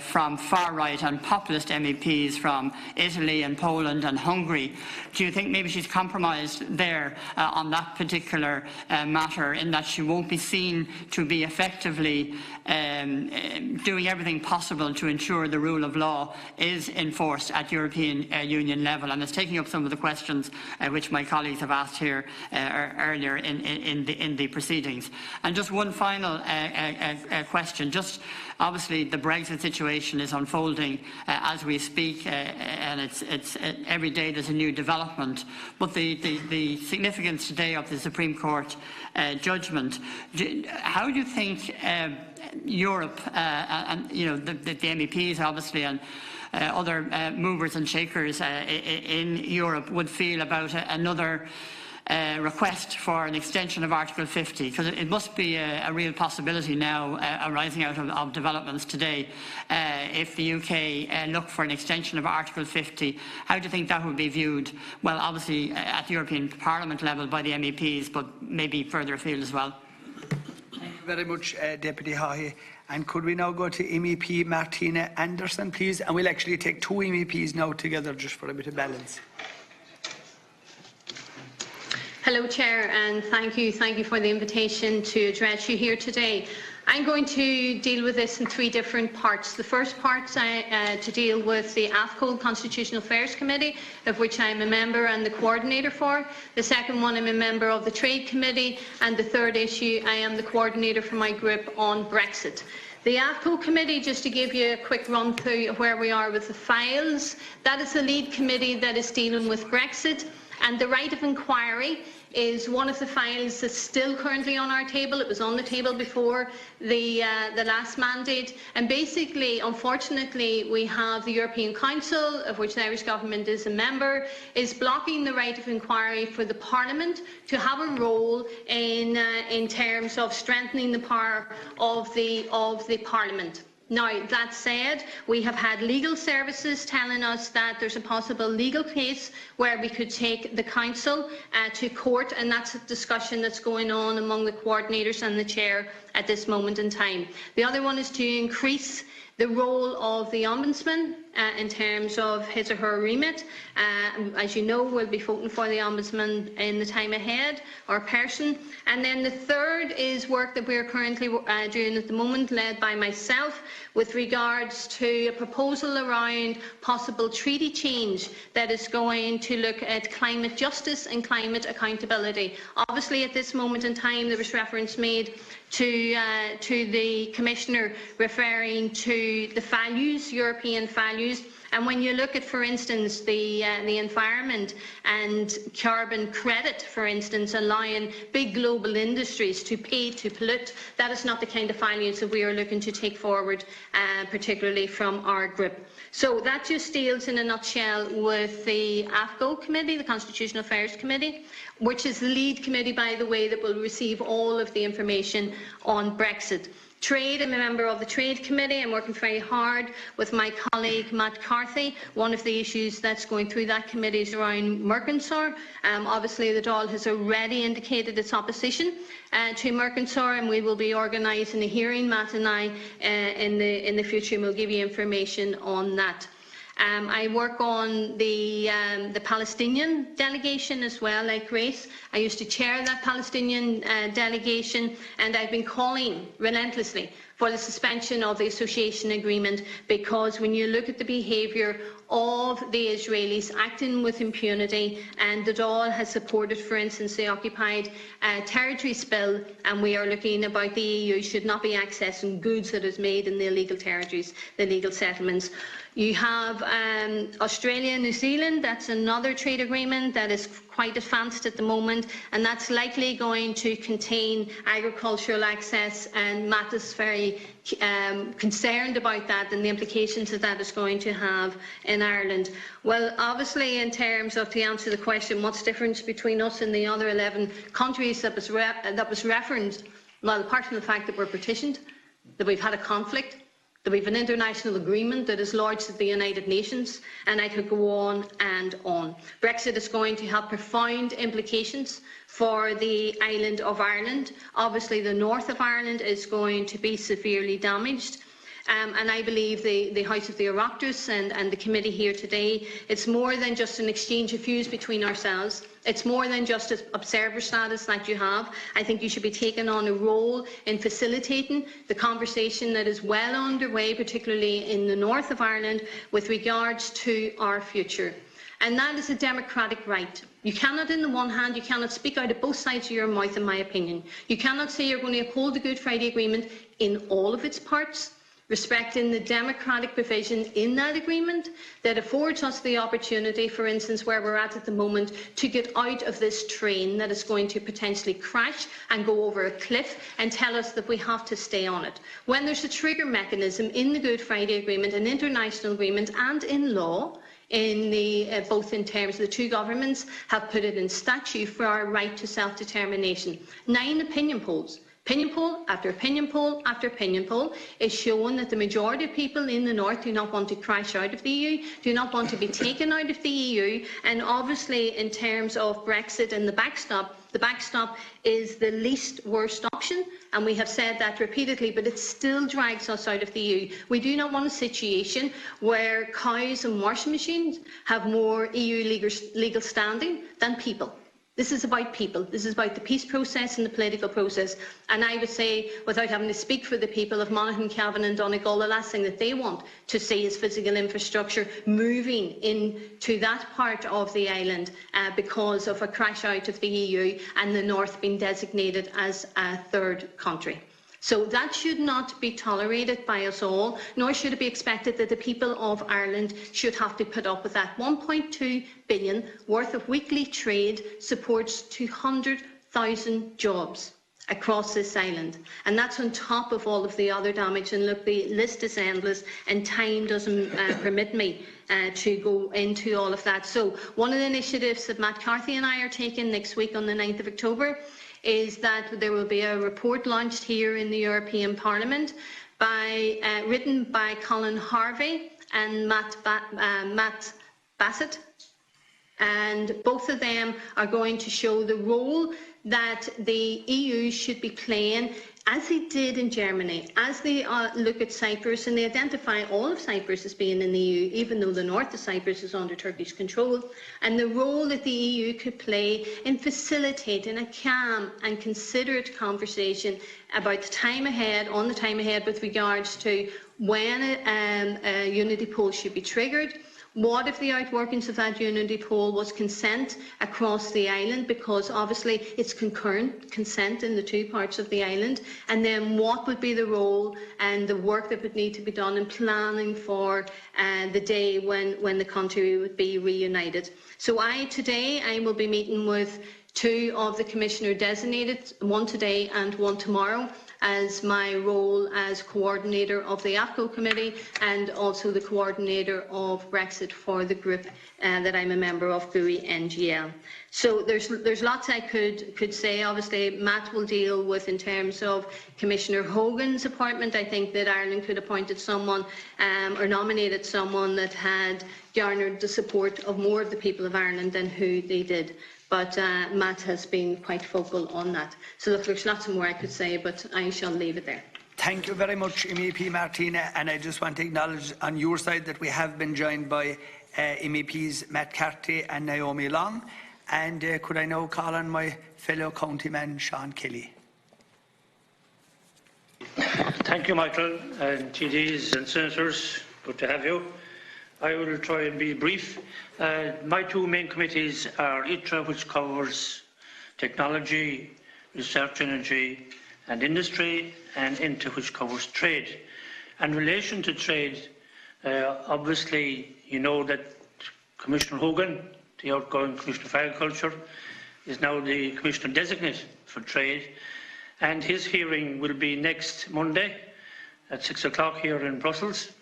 from far-right and populist MEPs from Italy and Poland and Hungary. Do you think maybe she's compromised there on that particular matter, in that she won't be seen to be effectively doing everything possible to ensure the rule of law is enforced at European Union level? And it's taking up some of the questions which my colleagues have asked here earlier in the proceedings. And just one final question. Just obviously the Brexit situation is unfolding as we speak, and it's every day there's a new development. But the significance today of the Supreme Court judgment, how do you think Europe and the MEPs obviously and other movers and shakers in Europe would feel about another request for an extension of Article 50, because it must be a real possibility now arising out of developments today. If the UK look for an extension of Article 50, how do you think that would be viewed? Well, obviously at the European Parliament level by the MEPs, but maybe further afield as well. Thank you very much, Deputy Haughey. And could we now go to MEP Martina Anderson, please? And we'll actually take two MEPs now together, just for a bit of balance. Hello, Chair, and thank you for the invitation to address you here today. I'm going to deal with this in three different parts. The first part to deal with the AFCO Constitutional Affairs Committee, of which I'm a member and the coordinator for. The second one, I'm a member of the Trade Committee, and the third issue, I am the coordinator for my group on Brexit. The AFCO committee, just to give you a quick run through of where we are with the files, that is the lead committee that is dealing with Brexit. And the right of inquiry is one of the files that's still currently on our table. It was on the table before the last mandate. And basically, unfortunately, we have the European Council, of which the Irish Government is a member, is blocking the right of inquiry for the Parliament to have a role in terms of strengthening the power of the Parliament. Now, that said, we have had legal services telling us that there's a possible legal case where we could take the Council to court, and that's a discussion that's going on among the coordinators and the Chair at this moment in time. The other one is to increase the role of the Ombudsman in terms of his or her remit. As you know, we'll be voting for the Ombudsman in the time ahead, or person. And then the third is work that we're currently doing at the moment, led by myself, with regards to a proposal around possible treaty change that is going to look at climate justice and climate accountability. Obviously, at this moment in time, there was reference made to the Commissioner referring to the values, European values. And when you look at, for instance, the environment and carbon credit, for instance, allowing big global industries to pay to pollute, that is not the kind of values that we are looking to take forward, particularly from our group. So that just deals in a nutshell with the AFCO committee, the Constitutional Affairs Committee, which is the lead committee, by the way, that will receive all of the information on Brexit. Trade, I'm a member of the Trade Committee. I'm working very hard with my colleague Matt McCarthy. One of the issues that's going through that committee is around Mercosur. Obviously, the Dáil has already indicated its opposition to Mercosur, and we will be organising a hearing, Matt and I, in the future, and we'll give you information on that. I work on the Palestinian delegation as well, like Grace. I used to chair that Palestinian delegation, and I've been calling relentlessly for the suspension of the association agreement, because when you look at the behaviour of the Israelis acting with impunity, and the Dáil has supported, for instance, the Occupied Territories Bill, and we are looking about the EU should not be accessing goods that is made in the illegal territories, the legal settlements. You have Australia and New Zealand. That's another trade agreement that is quite advanced at the moment, and that's likely going to contain agricultural access, and Matt is very concerned about that and the implications that that is going to have in Ireland. Well, obviously, in terms of, to answer the question, what's the difference between us and the other 11 countries that was referenced? Well, apart from the fact that we're partitioned, that we've had a conflict, that we have an international agreement that is lodged at the United Nations, and I could go on and on. Brexit is going to have profound implications for the island of Ireland. Obviously, the north of Ireland is going to be severely damaged. And I believe the House of the Oireachtas and the committee here today, it's more than just an exchange of views between ourselves. It's more than just an observer status that you have. I think you should be taking on a role in facilitating the conversation that is well underway, particularly in the north of Ireland, with regards to our future. And that is a democratic right. You cannot, on the one hand, you cannot speak out of both sides of your mouth, in my opinion. You cannot say you're going to uphold the Good Friday Agreement in all of its parts, respecting the democratic provision in that agreement that affords us the opportunity, for instance, where we're at the moment, to get out of this train that is going to potentially crash and go over a cliff, and tell us that we have to stay on it. When there's a trigger mechanism in the Good Friday Agreement, an international agreement, and in law, in the, both in terms of the two governments have put it in statute for our right to self-determination. 9 opinion polls. Opinion poll after opinion poll after opinion poll is showing that the majority of people in the north do not want to crash out of the EU, do not want to be taken out of the EU, and obviously in terms of Brexit and the backstop is the least worst option, and we have said that repeatedly, but it still drags us out of the EU. We do not want a situation where cows and washing machines have more EU legal standing than people. This is about people. This is about the peace process and the political process. And I would say, without having to speak for the people of Monaghan, Cavan and Donegal, the last thing that they want to see is physical infrastructure moving into that part of the island because of a crash out of the EU and the North being designated as a third country. So that should not be tolerated by us all, nor should it be expected that the people of Ireland should have to put up with that. 1.2 billion worth of weekly trade supports 200,000 jobs across this island, and that's on top of all of the other damage. And look, the list is endless, and time doesn't permit me to go into all of that. So one of the initiatives that Matt McCarthy and I are taking next week on the 9th of October is that there will be a report launched here in the European Parliament written by Colin Harvey and Matt Bassett, and both of them are going to show the role that the EU should be playing, as they did in Germany, as they look at Cyprus, and they identify all of Cyprus as being in the EU, even though the north of Cyprus is under Turkish control, and the role that the EU could play in facilitating a calm and considerate conversation about the time ahead, with regards to when a unity poll should be triggered. What if the outworkings of that unity poll was consent across the island, because obviously it's concurrent consent in the two parts of the island, and then what would be the role and the work that would need to be done in planning for the day when the country would be reunited. So today I will be meeting with 2 of the Commissioner designated, 1 today and 1 tomorrow, as my role as coordinator of the AFCO committee and also the coordinator of Brexit for the group that I'm a member of, GUI NGL. So there's lots I could say. Obviously, Matt will deal with in terms of Commissioner Hogan's appointment. I think that Ireland could have appointed someone or nominated someone that had garnered the support of more of the people of Ireland than who they did. But Matt has been quite vocal on that. So look, there's lots more I could say, but I shall leave it there. Thank you very much, MEP Martina. And I just want to acknowledge on your side that we have been joined by MEPs Matt Carty and Naomi Long. And could I now call on my fellow countyman, Seán Kelly? Thank you, Michael, and TDs and Senators. Good to have you. I will try and be brief. My 2 main committees are ITRA, which covers technology, research, energy and industry, and INTA, which covers trade. In relation to trade, obviously you know that Commissioner Hogan, the outgoing Commissioner for Agriculture, is now the Commissioner designate for trade, and his hearing will be next Monday at 6 o'clock here in Brussels.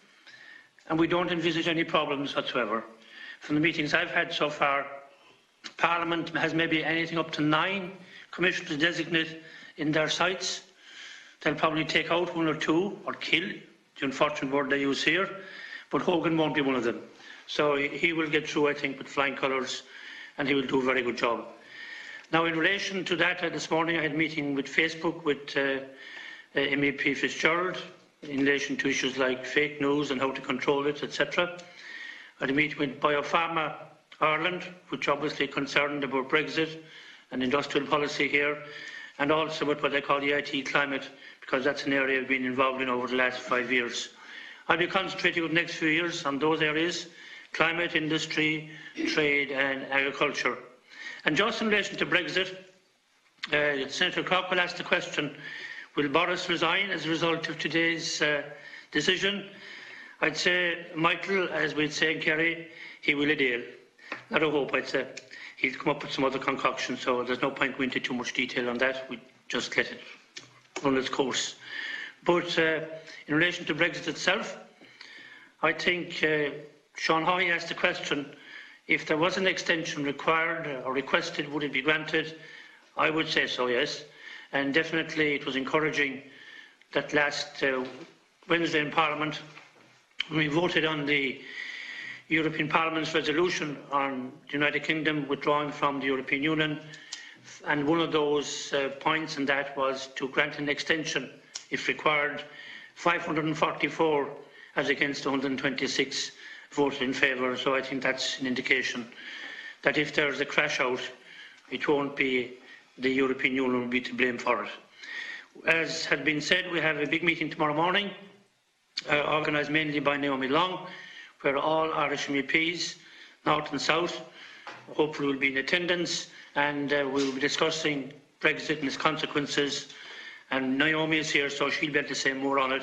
And we don't envisage any problems whatsoever. From the meetings I've had so far, Parliament has maybe anything up to 9 commissioners designate in their sites. They'll probably take out 1 or 2 or kill, the unfortunate word they use here, but Hogan won't be one of them. So he will get through, I think, with flying colours, and he will do a very good job. Now, in relation to that, this morning I had a meeting with Facebook with MEP Fitzgerald, in relation to issues like fake news and how to control it, etc. I had a meeting with Biopharma Ireland, which obviously concerned about Brexit and industrial policy here, and also with what they call the IT climate, because that's an area I've been involved in over the last 5 years. I'll be concentrating over the next few years on those areas: climate, industry, trade and agriculture. And just in relation to Brexit, Senator Coghlan asked the question, will Boris resign as a result of today's decision? I'd say, Michael, as we'd say in Kerry, he will a deal. Not a hope, I'd say. He'll come up with some other concoction, so there's no point going into too much detail on that. We just let it run its course. But in relation to Brexit itself, I think Seán Haughey asked the question, if there was an extension required or requested, would it be granted? I would say so, yes. And definitely it was encouraging that last Wednesday in Parliament, when we voted on the European Parliament's resolution on the United Kingdom withdrawing from the European Union, and one of those points in that was to grant an extension, if required. 544 as against 126 voted in favour, so I think that's an indication that if there's a crash out, it won't be the European Union will be to blame for it. As had been said, we have a big meeting tomorrow morning, organised mainly by Naomi Long, where all Irish MEPs, North and South, hopefully will be in attendance, and we will be discussing Brexit and its consequences. And Naomi is here, so she'll be able to say more on it.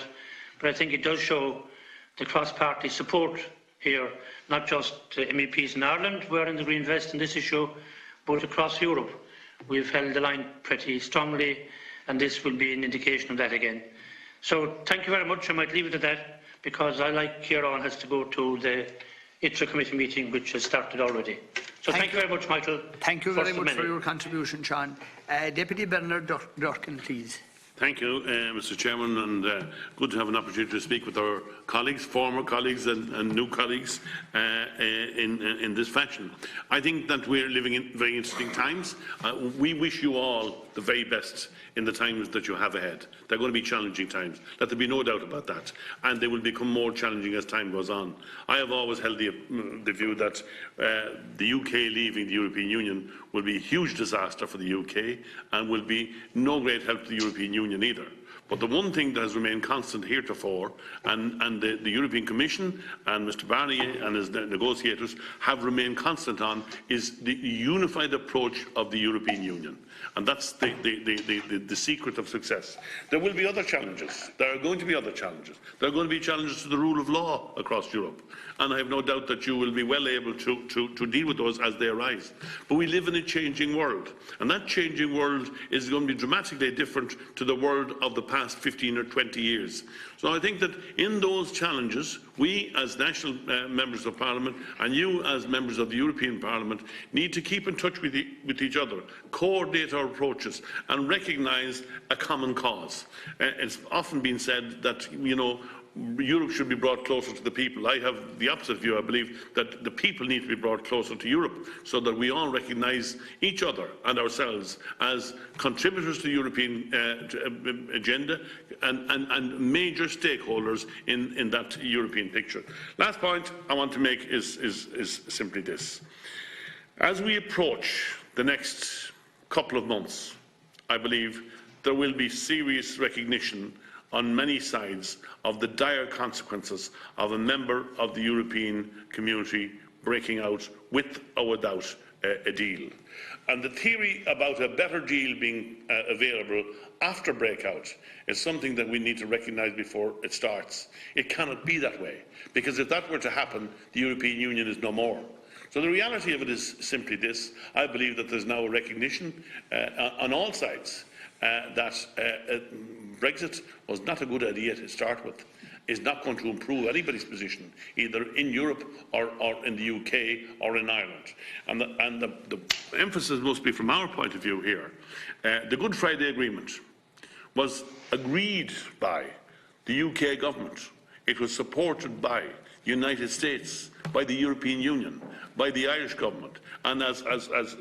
But I think it does show the cross-party support here, not just MEPs in Ireland who are in the Green Vest in this issue, but across Europe. We've held the line pretty strongly, and this will be an indication of that again. So thank you very much. I might leave it at that, because I, like Kieran, has to go to the ITRA committee meeting, which has started already. So thank you very much, Michael. Thank you very much for your contribution, Seán. Deputy Bernard Durkan, please. Thank you, Mr. Chairman, and good to have an opportunity to speak with our colleagues, former colleagues and new colleagues in this fashion. I think that we're living in very interesting times. We wish you all the very best in the times that you have ahead. They're going to be challenging times. Let there be no doubt about that. And they will become more challenging as time goes on. I have always held the view that the UK leaving the European Union will be a huge disaster for the UK and will be no great help to the European Union either. But the one thing that has remained constant heretofore, and the European Commission and Mr Barnier and his negotiators have remained constant on, is the unified approach of the European Union. And that's the secret of success. There will be other challenges. There are going to be other challenges. There are going to be challenges to the rule of law across Europe. And I have no doubt that you will be well able to deal with those as they arise. But we live in a changing world. And that changing world is going to be dramatically different to the world of the past 15 or 20 years. So I think that in those challenges, we as national members of Parliament and you as members of the European Parliament need to keep in touch with each other, coordinate our approaches and recognise a common cause. It's often been said that, Europe should be brought closer to the people. I have the opposite view. I believe that the people need to be brought closer to Europe so that we all recognise each other and ourselves as contributors to the European agenda and major stakeholders in that European picture. Last point I want to make is simply this. As we approach the next couple of months, I believe there will be serious recognition on many sides of the dire consequences of a member of the European community breaking out with or without a deal. And the theory about a better deal being available after breakout is something that we need to recognise before it starts. It cannot be that way, because if that were to happen, the European Union is no more. So the reality of it is simply this. I believe that there is now a recognition on all sides that Brexit was not a good idea to start with, is not going to improve anybody's position, either in Europe or in the UK or in Ireland. And the emphasis must be, from our point of view here, the Good Friday Agreement was agreed by the UK government. It was supported by the United States, by the European Union, by the Irish government, and as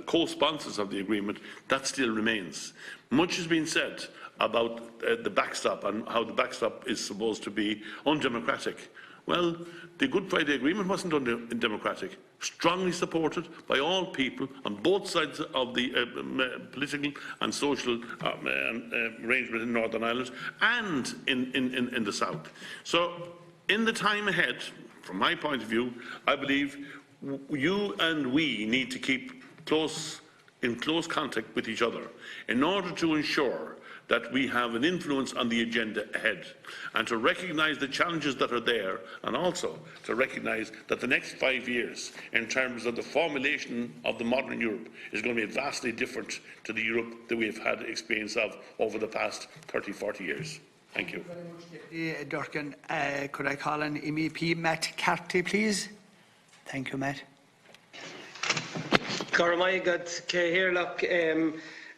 co-sponsors of the agreement, that still remains. Much has been said about the backstop and how the backstop is supposed to be undemocratic. Well, the Good Friday Agreement wasn't undemocratic. Strongly supported by all people on both sides of the political and social arrangement in Northern Ireland and in the South. So, in the time ahead, from my point of view, I believe you and we need to keep in close contact with each other in order to ensure that we have an influence on the agenda ahead, and to recognise the challenges that are there, and also to recognise that the next 5 years, in terms of the formulation of the modern Europe, is going to be vastly different to the Europe that we have had experience of over the past 30-40 years. Thank you. Thank you very much, Durkan. Could I call on MEP Matt Carty, please? Thank you, Matt.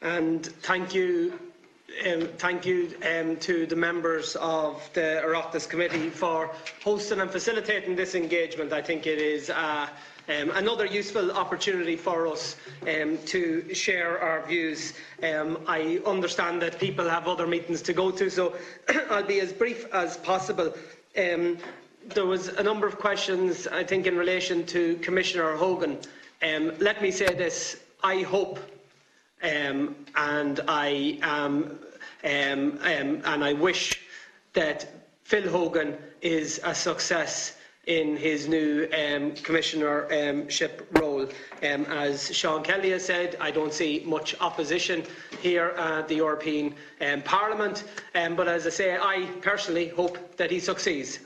And thank you to the members of the Oireachtas Committee for hosting and facilitating this engagement. I think it is another useful opportunity for us to share our views. I understand that people have other meetings to go to, so I'll be as brief as possible. There was a number of questions, I think, in relation to Commissioner Hogan. Let me say this: I hope and I wish that Phil Hogan is a success in his new commissionership role. As Seán Kelly has said, I don't see much opposition here at the European Parliament, but as I say, I personally hope that he succeeds.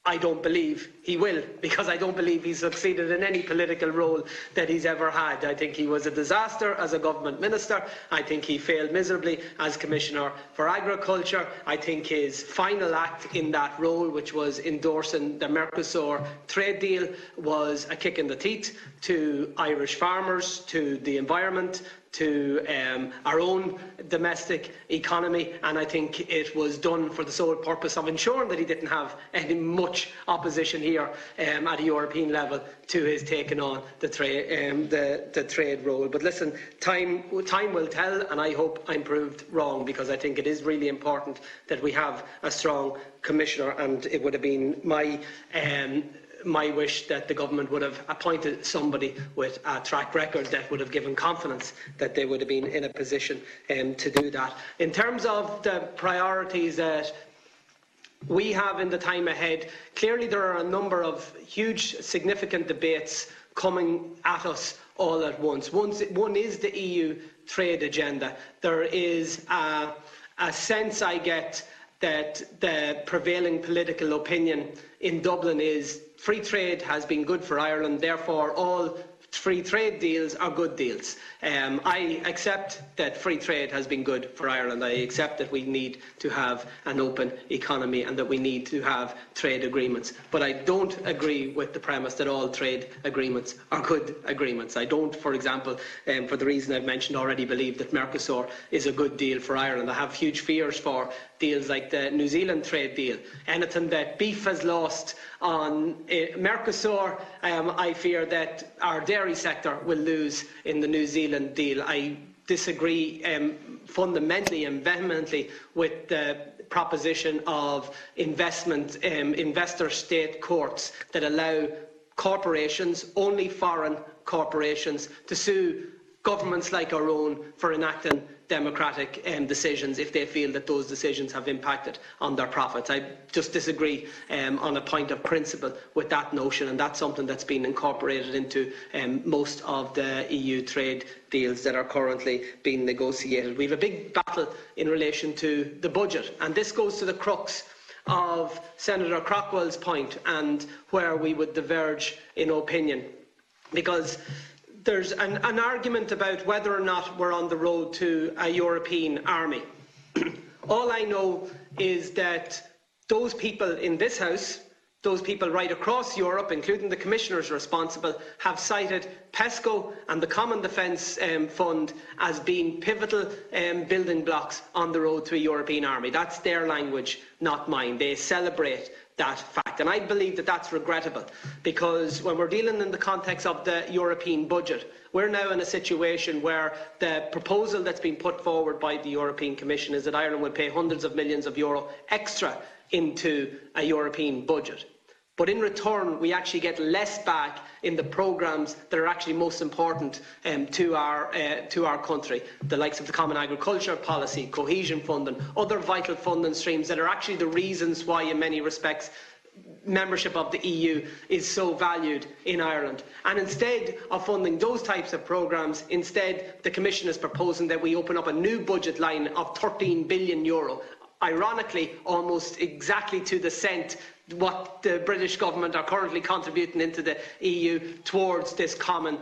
I don't believe he will, because I don't believe he's succeeded in any political role that he's ever had. I think he was a disaster as a government minister. I think he failed miserably as Commissioner for Agriculture. I think his final act in that role, which was endorsing the Mercosur trade deal, was a kick in the teeth to Irish farmers, to the environment, to our own domestic economy, and I think it was done for the sole purpose of ensuring that he didn't have any much opposition here at a European level to his taking on the trade role. But listen, time will tell, and I hope I'm proved wrong, because I think it is really important that we have a strong commissioner, and it would have been my wish that the government would have appointed somebody with a track record that would have given confidence that they would have been in a position to do that. In terms of the priorities that we have in the time ahead, clearly there are a number of huge, significant debates coming at us all at once. One is the EU trade agenda. There is a sense I get that the prevailing political opinion in Dublin is free trade has been good for Ireland, therefore all free trade deals are good deals. I accept that free trade has been good for Ireland. I accept that we need to have an open economy and that we need to have trade agreements. But I don't agree with the premise that all trade agreements are good agreements. I don't, for example, for the reason I've mentioned already, believe that Mercosur is a good deal for Ireland. I have huge fears for deals like the New Zealand trade deal. Anything that beef has lost on Mercosur, I fear that our dairy sector will lose in the New Zealand deal. I disagree fundamentally and vehemently with the proposition of investor-state courts that allow corporations, only foreign corporations, to sue governments like our own for enacting democratic decisions if they feel that those decisions have impacted on their profits. I just disagree on a point of principle with that notion, and that's something that's been incorporated into most of the EU trade deals that are currently being negotiated. We have a big battle in relation to the budget, and this goes to the crux of Senator Craughwell's point and where we would diverge in opinion, because there's an argument about whether or not we're on the road to a European army. All I know is that those people in this House, those people right across Europe, including the commissioners responsible, have cited PESCO and the Common Defence Fund as being pivotal building blocks on the road to a European army. That's their language, not mine. They celebrate that fact. And I believe that that's regrettable, because when we're dealing in the context of the European budget, we're now in a situation where the proposal that's been put forward by the European Commission is that Ireland will pay hundreds of millions of euro extra into a European budget. But in return, we actually get less back in the programmes that are actually most important to our country, the likes of the Common Agriculture Policy, Cohesion Funding, other vital funding streams that are actually the reasons why, in many respects, membership of the EU is so valued in Ireland. And instead of funding those types of programmes, instead the Commission is proposing that we open up a new budget line of €13 billion. Ironically, almost exactly to the cent what the British government are currently contributing into the EU towards this common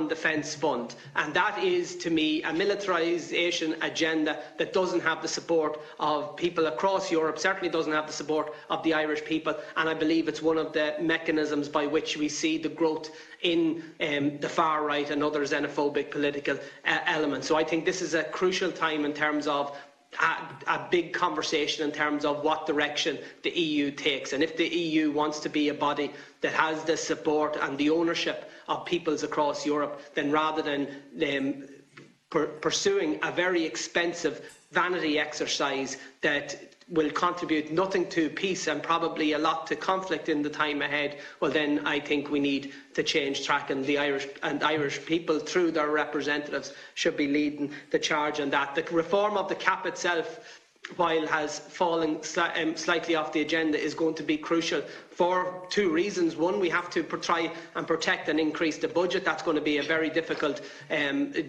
defence fund. And that is, to me, a militarisation agenda that doesn't have the support of people across Europe, certainly doesn't have the support of the Irish people, and I believe it's one of the mechanisms by which we see the growth in the far right and other xenophobic political elements. So I think this is a crucial time in terms of a big conversation in terms of what direction the EU takes. And if the EU wants to be a body that has the support and the ownership of peoples across Europe, then rather than pursuing a very expensive vanity exercise that will contribute nothing to peace and probably a lot to conflict in the time ahead, well then I think we need to change track, and the Irish people through their representatives should be leading the charge on that. The reform of the CAP itself, while has fallen slightly off the agenda, is going to be crucial for two reasons. One, we have to try and protect and increase the budget. That's going to be a very difficult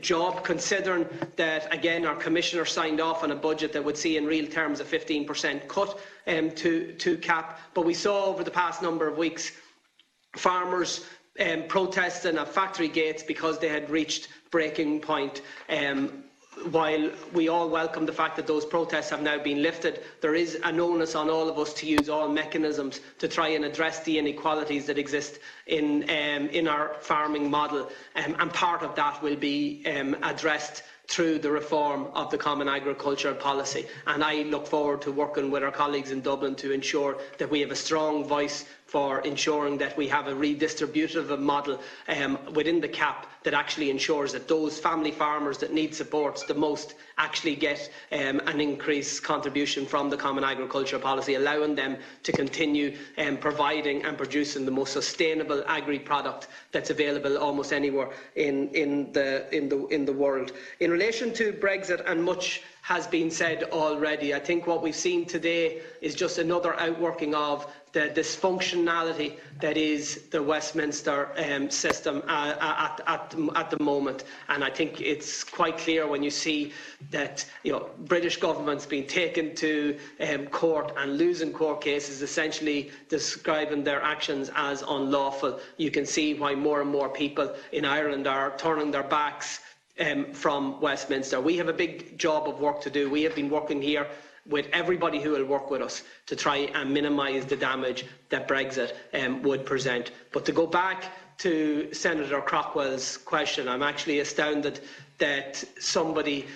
job, considering that, again, our Commissioner signed off on a budget that would see in real terms a 15% cut to CAP. But we saw over the past number of weeks farmers protesting at factory gates because they had reached breaking point. While we all welcome the fact that those protests have now been lifted, there is an onus on all of us to use all mechanisms to try and address the inequalities that exist in our farming model, and part of that will be addressed through the reform of the Common Agriculture Policy. And I look forward to working with our colleagues in Dublin to ensure that we have a strong voice for ensuring that we have a redistributive model within the CAP that actually ensures that those family farmers that need supports the most actually get an increased contribution from the Common Agricultural Policy, allowing them to continue providing and producing the most sustainable agri-product that's available almost anywhere in the world. In relation to Brexit, and much has been said already, I think what we've seen today is just another outworking of the dysfunctionality that is the Westminster system at the moment. And I think it's quite clear when you see that British governments being taken to court and losing court cases, essentially describing their actions as unlawful. You can see why more and more people in Ireland are turning their backs from Westminster. We have a big job of work to do. We have been working here with everybody who will work with us to try and minimise the damage that Brexit would present. But to go back to Senator Craughwell's question, I'm actually astounded that somebody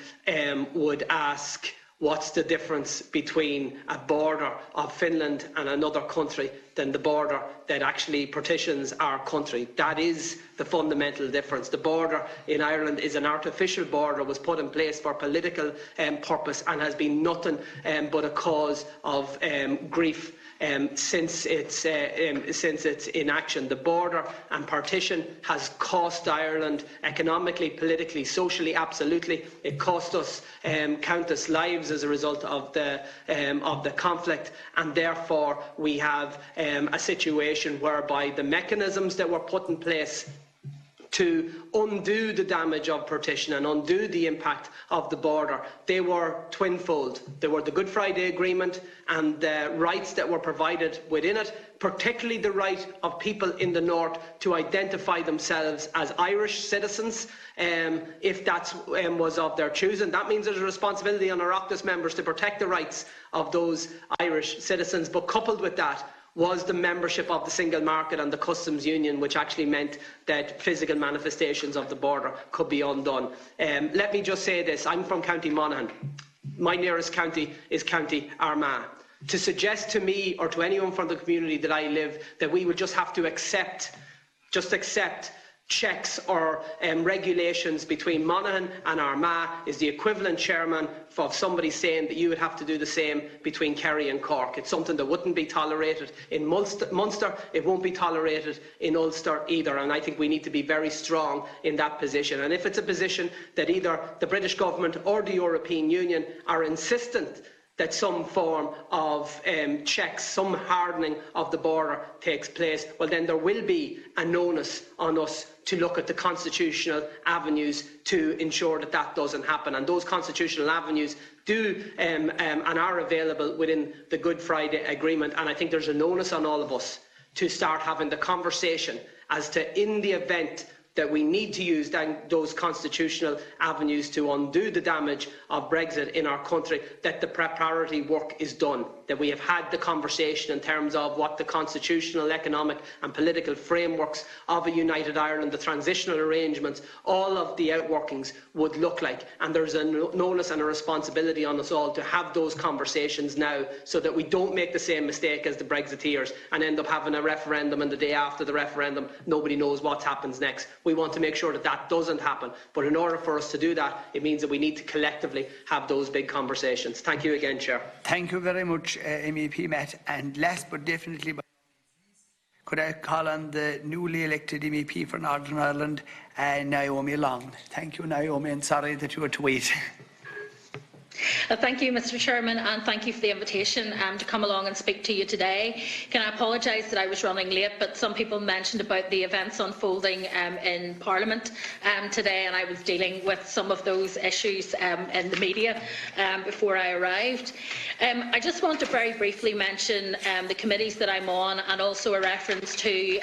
would ask what's the difference between a border of Finland and another country than the border that actually partitions our country. That is the fundamental difference. The border in Ireland is an artificial border, was put in place for political purpose, and has been nothing but a cause of grief since its inaction. The border and partition has cost Ireland economically, politically, socially, absolutely. It cost us countless lives as a result of the conflict, and therefore we have a situation whereby the mechanisms that were put in place to undo the damage of partition and undo the impact of the border, they were twinfold. They were the Good Friday Agreement and the rights that were provided within it, particularly the right of people in the north to identify themselves as Irish citizens, if that was of their choosing. That means there's a responsibility on Oireachtas members to protect the rights of those Irish citizens. But coupled with that was the membership of the single market and the customs union, which actually meant that physical manifestations of the border could be undone. Let me just say this. I'm from County Monaghan. My nearest county is County Armagh. To suggest to me or to anyone from the community that I live that we would just have to accept checks or regulations between Monaghan and Armagh is the equivalent, Chairman, of somebody saying that you would have to do the same between Kerry and Cork. It's something that wouldn't be tolerated in Munster. It won't be tolerated in Ulster either, and I think we need to be very strong in that position. And if it's a position that either the British government or the European Union are insistent that some form of checks, some hardening of the border takes place, well then there will be an onus on us to look at the constitutional avenues to ensure that that doesn't happen. And those constitutional avenues do and are available within the Good Friday Agreement. And I think there's an onus on all of us to start having the conversation as to, in the event that we need to use those constitutional avenues to undo the damage of Brexit in our country, that the preparatory work is done, that we have had the conversation in terms of what the constitutional, economic and political frameworks of a united Ireland, the transitional arrangements, all of the outworkings would look like. And there's an onus and a responsibility on us all to have those conversations now, so that we don't make the same mistake as the Brexiteers and end up having a referendum, and the day after the referendum nobody knows what happens next. We want to make sure that that doesn't happen. But in order for us to do that, it means that we need to collectively have those big conversations. Thank you again, Chair. Thank you very much, MEP Matt. And last but definitely, could I call on the newly elected MEP for Northern Ireland, Naomi Long. Thank you, Naomi, and sorry that you had to wait. Thank you, Mr Chairman, and thank you for the invitation to come along and speak to you today. Can I apologise that I was running late, but some people mentioned about the events unfolding in Parliament today, and I was dealing with some of those issues in the media before I arrived. I just want to very briefly mention the committees that I'm on, and also a reference to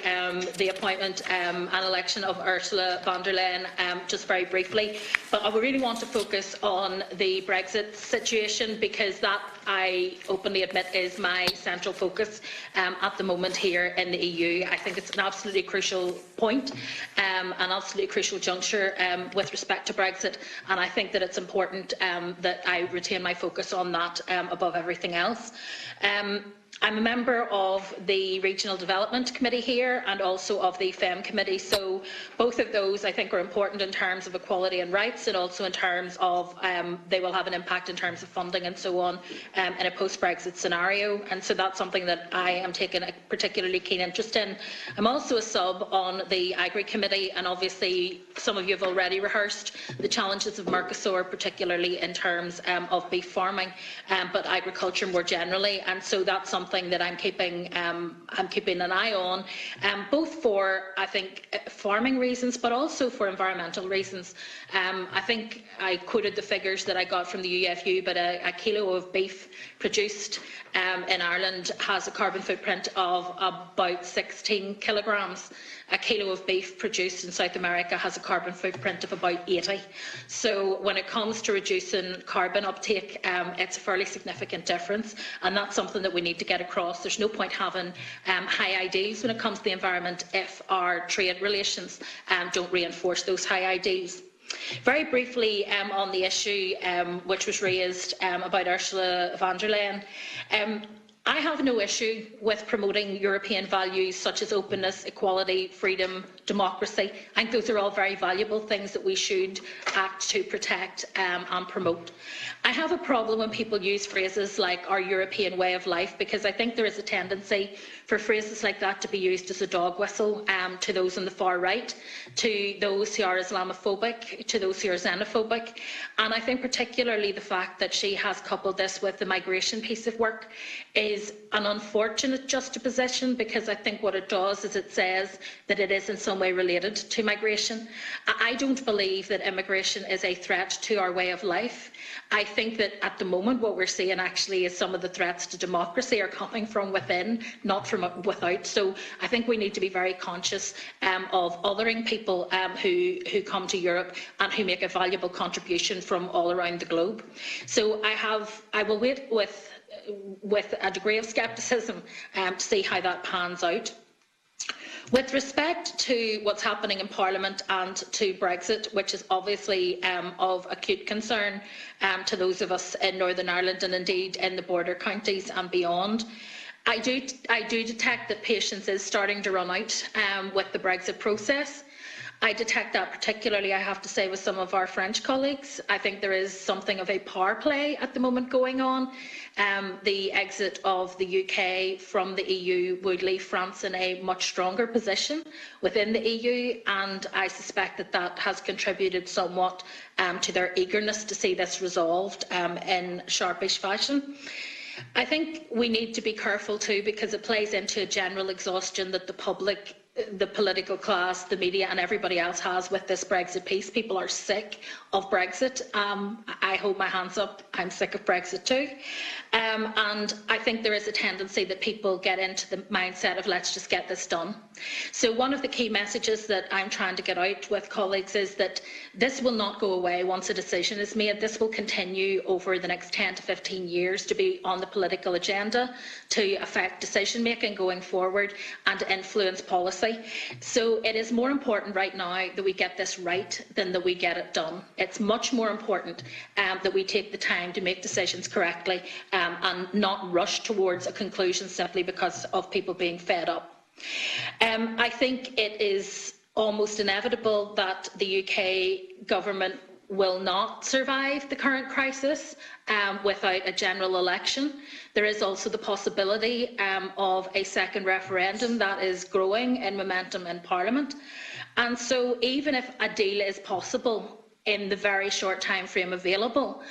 the appointment and election of Ursula von der Leyen, just very briefly. But I really want to focus on the Brexit situation, because that, I openly admit, is my central focus at the moment here in the EU. I think it's an absolutely crucial point, an absolutely crucial juncture with respect to Brexit, and I think that it's important that I retain my focus on that above everything else. I'm a member of the Regional Development Committee here and also of the FEM Committee, so both of those I think are important in terms of equality and rights, and also in terms of they will have an impact in terms of funding and so on in a post-Brexit scenario, and so that's something that I am taking a particularly keen interest in. I'm also a sub on the Agri Committee, and obviously some of you have already rehearsed the challenges of Mercosur, particularly in terms of beef farming, but agriculture more generally, and so that's something that I'm keeping an eye on, both for, I think, farming reasons, but also for environmental reasons. I think I quoted the figures that I got from the UFU, but a kilo of beef produced in Ireland has a carbon footprint of about 16 kilograms. A kilo of beef produced in South America has a carbon footprint of about 80. So when it comes to reducing carbon uptake, it's a fairly significant difference, and that's something that we need to get across. There's no point having high ideals when it comes to the environment if our trade relations don't reinforce those high ideals. Very briefly on the issue which was raised about Ursula von der Leyen. I have no issue with promoting European values such as openness, equality, freedom, democracy. I think those are all very valuable things that we should act to protect and promote. I have a problem when people use phrases like our European way of life, because I think there is a tendency for phrases like that to be used as a dog whistle to those on the far right, to those who are Islamophobic, to those who are xenophobic. And I think particularly the fact that she has coupled this with the migration piece of work is an unfortunate juxtaposition, because I think what it does is it says that it is in some way related to migration. I don't believe that immigration is a threat to our way of life. I think that at the moment what we're seeing actually is some of the threats to democracy are coming from within, not from without. So I think we need to be very conscious of othering people who come to Europe and who make a valuable contribution from all around the globe. So I will wait with a degree of scepticism to see how that pans out. With respect to what's happening in Parliament and to Brexit, which is obviously of acute concern to those of us in Northern Ireland and indeed in the border counties and beyond, I do detect that patience is starting to run out with the Brexit process. I detect that particularly, I have to say, with some of our French colleagues. I think there is something of a power play at the moment going on. The exit of the UK from the EU would leave France in a much stronger position within the EU, and I suspect that that has contributed somewhat to their eagerness to see this resolved in sharpish fashion. I think we need to be careful too, because it plays into a general exhaustion that the public, the political class, the media and everybody else has with this Brexit piece. People are sick of Brexit. I hold my hands up. I'm sick of Brexit too. And I think there is a tendency that people get into the mindset of let's just get this done. So one of the key messages that I'm trying to get out with colleagues is that this will not go away once a decision is made. This will continue over the next 10 to 15 years to be on the political agenda, to affect decision making going forward and to influence policy. So it is more important right now that we get this right than that we get it done. It's much more important that we take the time to make decisions correctly and not rush towards a conclusion simply because of people being fed up. I think it is almost inevitable that the UK government will not survive the current crisis without a general election. There is also the possibility of a second referendum that is growing in momentum in Parliament. And so even if a deal is possible in the very short time frame available,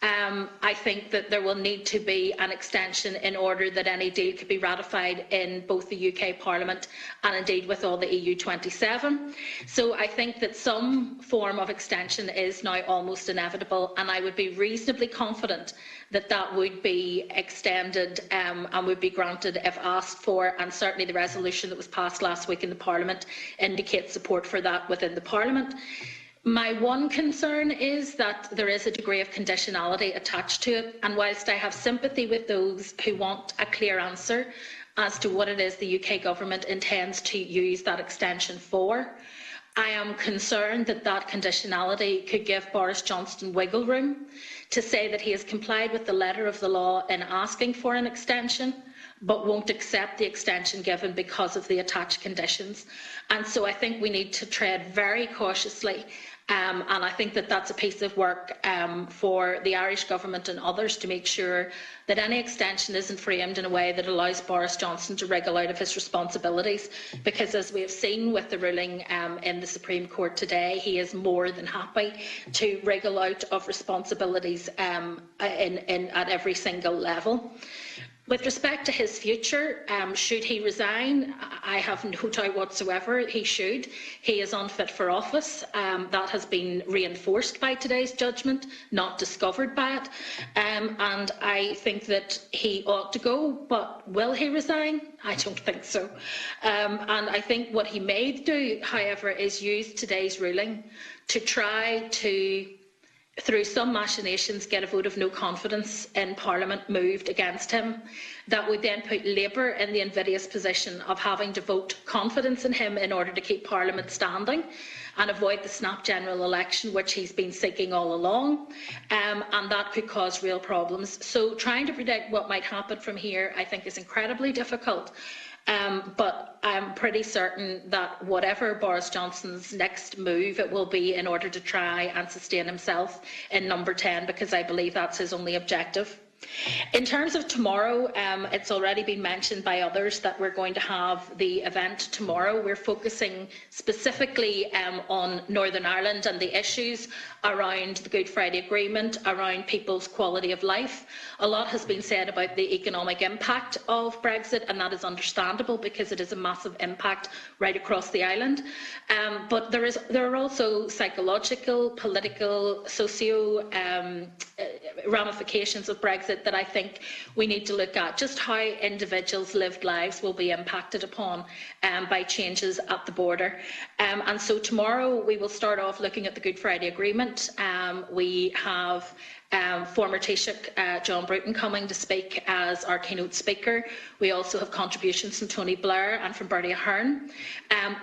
I think that there will need to be an extension in order that any deal could be ratified in both the UK Parliament and indeed with all the EU 27. So I think that some form of extension is now almost inevitable, and I would be reasonably confident that that would be extended and would be granted if asked for, and certainly the resolution that was passed last week in the Parliament indicates support for that within the Parliament. My one concern is that there is a degree of conditionality attached to it, and whilst I have sympathy with those who want a clear answer as to what it is the UK government intends to use that extension for, I am concerned that that conditionality could give Boris Johnson wiggle room to say that he has complied with the letter of the law in asking for an extension, but won't accept the extension given because of the attached conditions. And so I think we need to tread very cautiously. And I think that that's a piece of work for the Irish Government and others to make sure that any extension isn't framed in a way that allows Boris Johnson to wriggle out of his responsibilities. Because as we have seen with the ruling in the Supreme Court today, he is more than happy to wriggle out of responsibilities at every single level. With respect to his future, should he resign? I have no doubt whatsoever he should. He is unfit for office. That has been reinforced by today's judgment, not discovered by it. And I think that he ought to go, but will he resign? I don't think so. And I think what he may do, however, is use today's ruling to try to, through some machinations, get a vote of no confidence in Parliament moved against him. That would then put Labour in the invidious position of having to vote confidence in him in order to keep Parliament standing and avoid the snap general election, which he's been seeking all along, and that could cause real problems. So trying to predict what might happen from here, I think, is incredibly difficult. But I'm pretty certain that whatever Boris Johnson's next move, it will be in order to try and sustain himself in number 10, because I believe that's his only objective. In terms of tomorrow, it's already been mentioned by others that we're going to have the event tomorrow. We're focusing specifically on Northern Ireland and the issues around the Good Friday Agreement, around people's quality of life. A lot has been said about the economic impact of Brexit, and that is understandable because it is a massive impact right across the island. But there are also psychological, political, socio ramifications of Brexit that I think we need to look at, just how individuals' lived lives will be impacted upon by changes at the border. And so tomorrow we will start off looking at the Good Friday Agreement. We have former Taoiseach John Bruton coming to speak as our keynote speaker. We also have contributions from Tony Blair and from Bertie Ahern.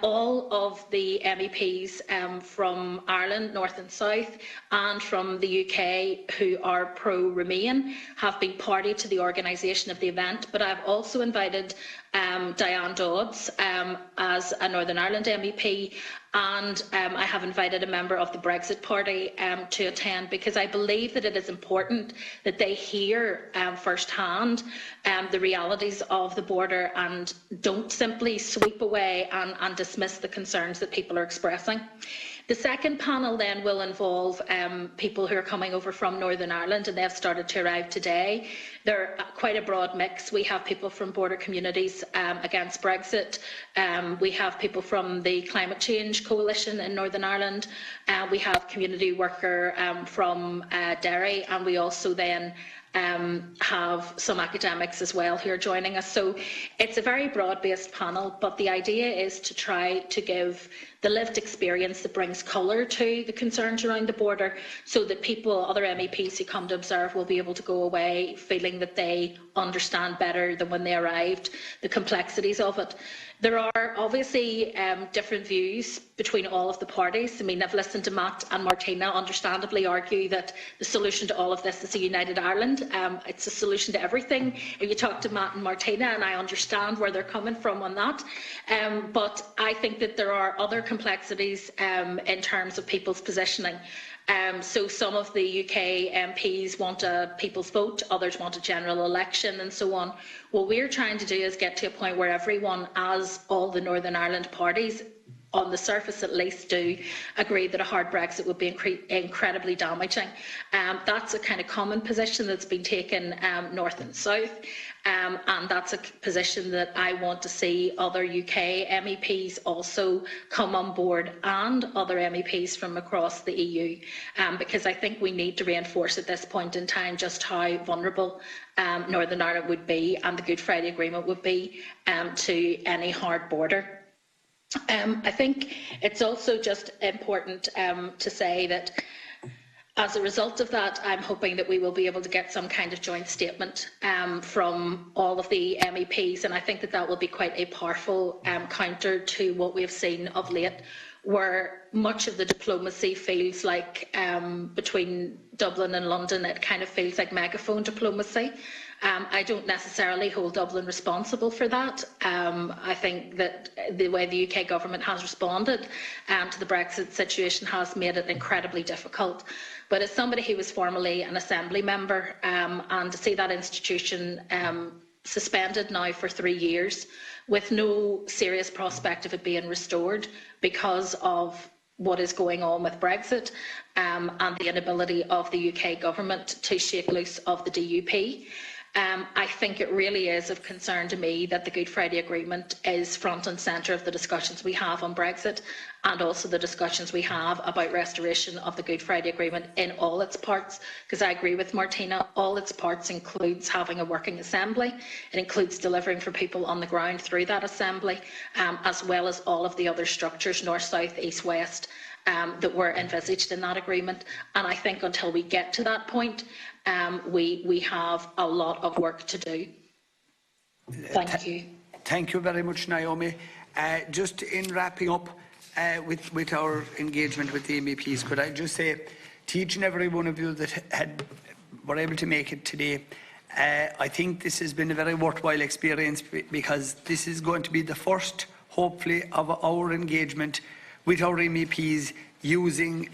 All of the MEPs from Ireland, North and South, and from the UK who are pro-Remain have been party to the organisation of the event, but I've also invited Diane Dodds as a Northern Ireland MEP, and I have invited a member of the Brexit Party to attend, because I believe that it is important that they hear firsthand the realities of the border and don't simply sweep away and dismiss the concerns that people are expressing. The second panel then will involve people who are coming over from Northern Ireland, and they've started to arrive today. They're quite a broad mix. We have people from border communities against Brexit. We have people from the Climate Change Coalition in Northern Ireland. We have community worker from Derry, and we also then have some academics as well who are joining us. So it's a very broad-based panel, but the idea is to try to give the lived experience that brings colour to the concerns around the border, so that people, other MEPs who come to observe, will be able to go away feeling that they understand better than when they arrived the complexities of it. There are obviously different views between all of the parties. I mean, I've listened to Matt and Martina understandably argue that the solution to all of this is a united Ireland. It's a solution to everything. If you talk to Matt and Martina, and I understand where they're coming from on that, but I think that there are other complexities in terms of people's positioning. So some of the UK MPs want a people's vote, others want a general election, and so on. What we're trying to do is get to a point where everyone, as all the Northern Ireland parties, on the surface at least, do agree that a hard Brexit would be incredibly damaging. That's a kind of common position that's been taken north and south, and that's a position that I want to see other UK MEPs also come on board, and other MEPs from across the EU, because I think we need to reinforce at this point in time just how vulnerable Northern Ireland would be, and the Good Friday Agreement would be, to any hard border. I think it's also just important to say that as a result of that, I'm hoping that we will be able to get some kind of joint statement from all of the MEPs, and I think that that will be quite a powerful counter to what we have seen of late, where much of the diplomacy feels like between Dublin and London, it kind of feels like megaphone diplomacy. I don't necessarily hold Dublin responsible for that. I think that the way the UK government has responded to the Brexit situation has made it incredibly difficult. But as somebody who was formerly an Assembly member, and to see that institution suspended now for 3 years with no serious prospect of it being restored because of what is going on with Brexit and the inability of the UK government to shake loose of the DUP. I think it really is of concern to me that the Good Friday Agreement is front and centre of the discussions we have on Brexit and also the discussions we have about restoration of the Good Friday Agreement in all its parts, because I agree with Martina, all its parts includes having a working assembly, it includes delivering for people on the ground through that assembly, as well as all of the other structures, north, south, east, west, that were envisaged in that agreement. And I think until we get to that point, we have a lot of work to do. Thank you. Thank you very much, Naomi. Just in wrapping up with our engagement with the MEPs, could I just say to each and every one of you that were able to make it today, I think this has been a very worthwhile experience because this is going to be the first, hopefully, of our engagement with our MEPs using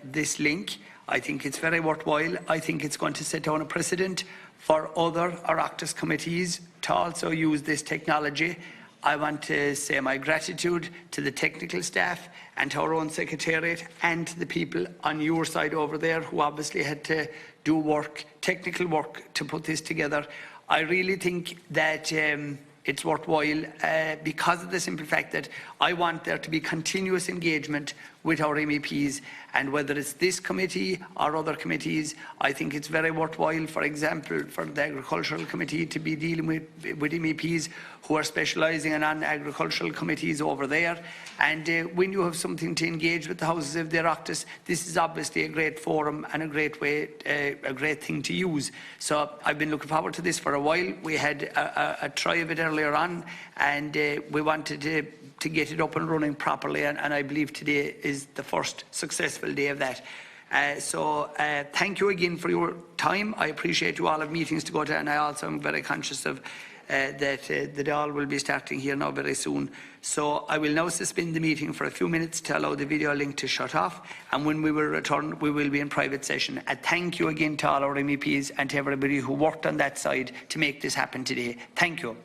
this link. I think it's very worthwhile. I think it's going to set down a precedent for other Oireachtas committees to also use this technology. I want to say my gratitude to the technical staff and to our own secretariat and to the people on your side over there who obviously had to do work, technical work, to put this together. I really think that it's worthwhile because of the simple fact that I want there to be continuous engagement with our MEPs, and whether it's this committee or other committees, I think it's very worthwhile, for example, for the Agricultural Committee to be dealing with MEPs who are specialising in agricultural committees over there. And when you have something to engage with the Houses of the Oireachtas, this is obviously a great forum and a great way, a great thing to use. So I've been looking forward to this for a while. We had a try of it earlier on, and we wanted to get it up and running properly, and I believe today is the first successful day of that. So thank you again for your time. I appreciate you all have meetings to go to, and I also am very conscious of that the Dáil will be starting here now very soon. So I will now suspend the meeting for a few minutes to allow the video link to shut off, and when we will return, we will be in private session. Thank you again to all our MEPs and to everybody who worked on that side to make this happen today. Thank you.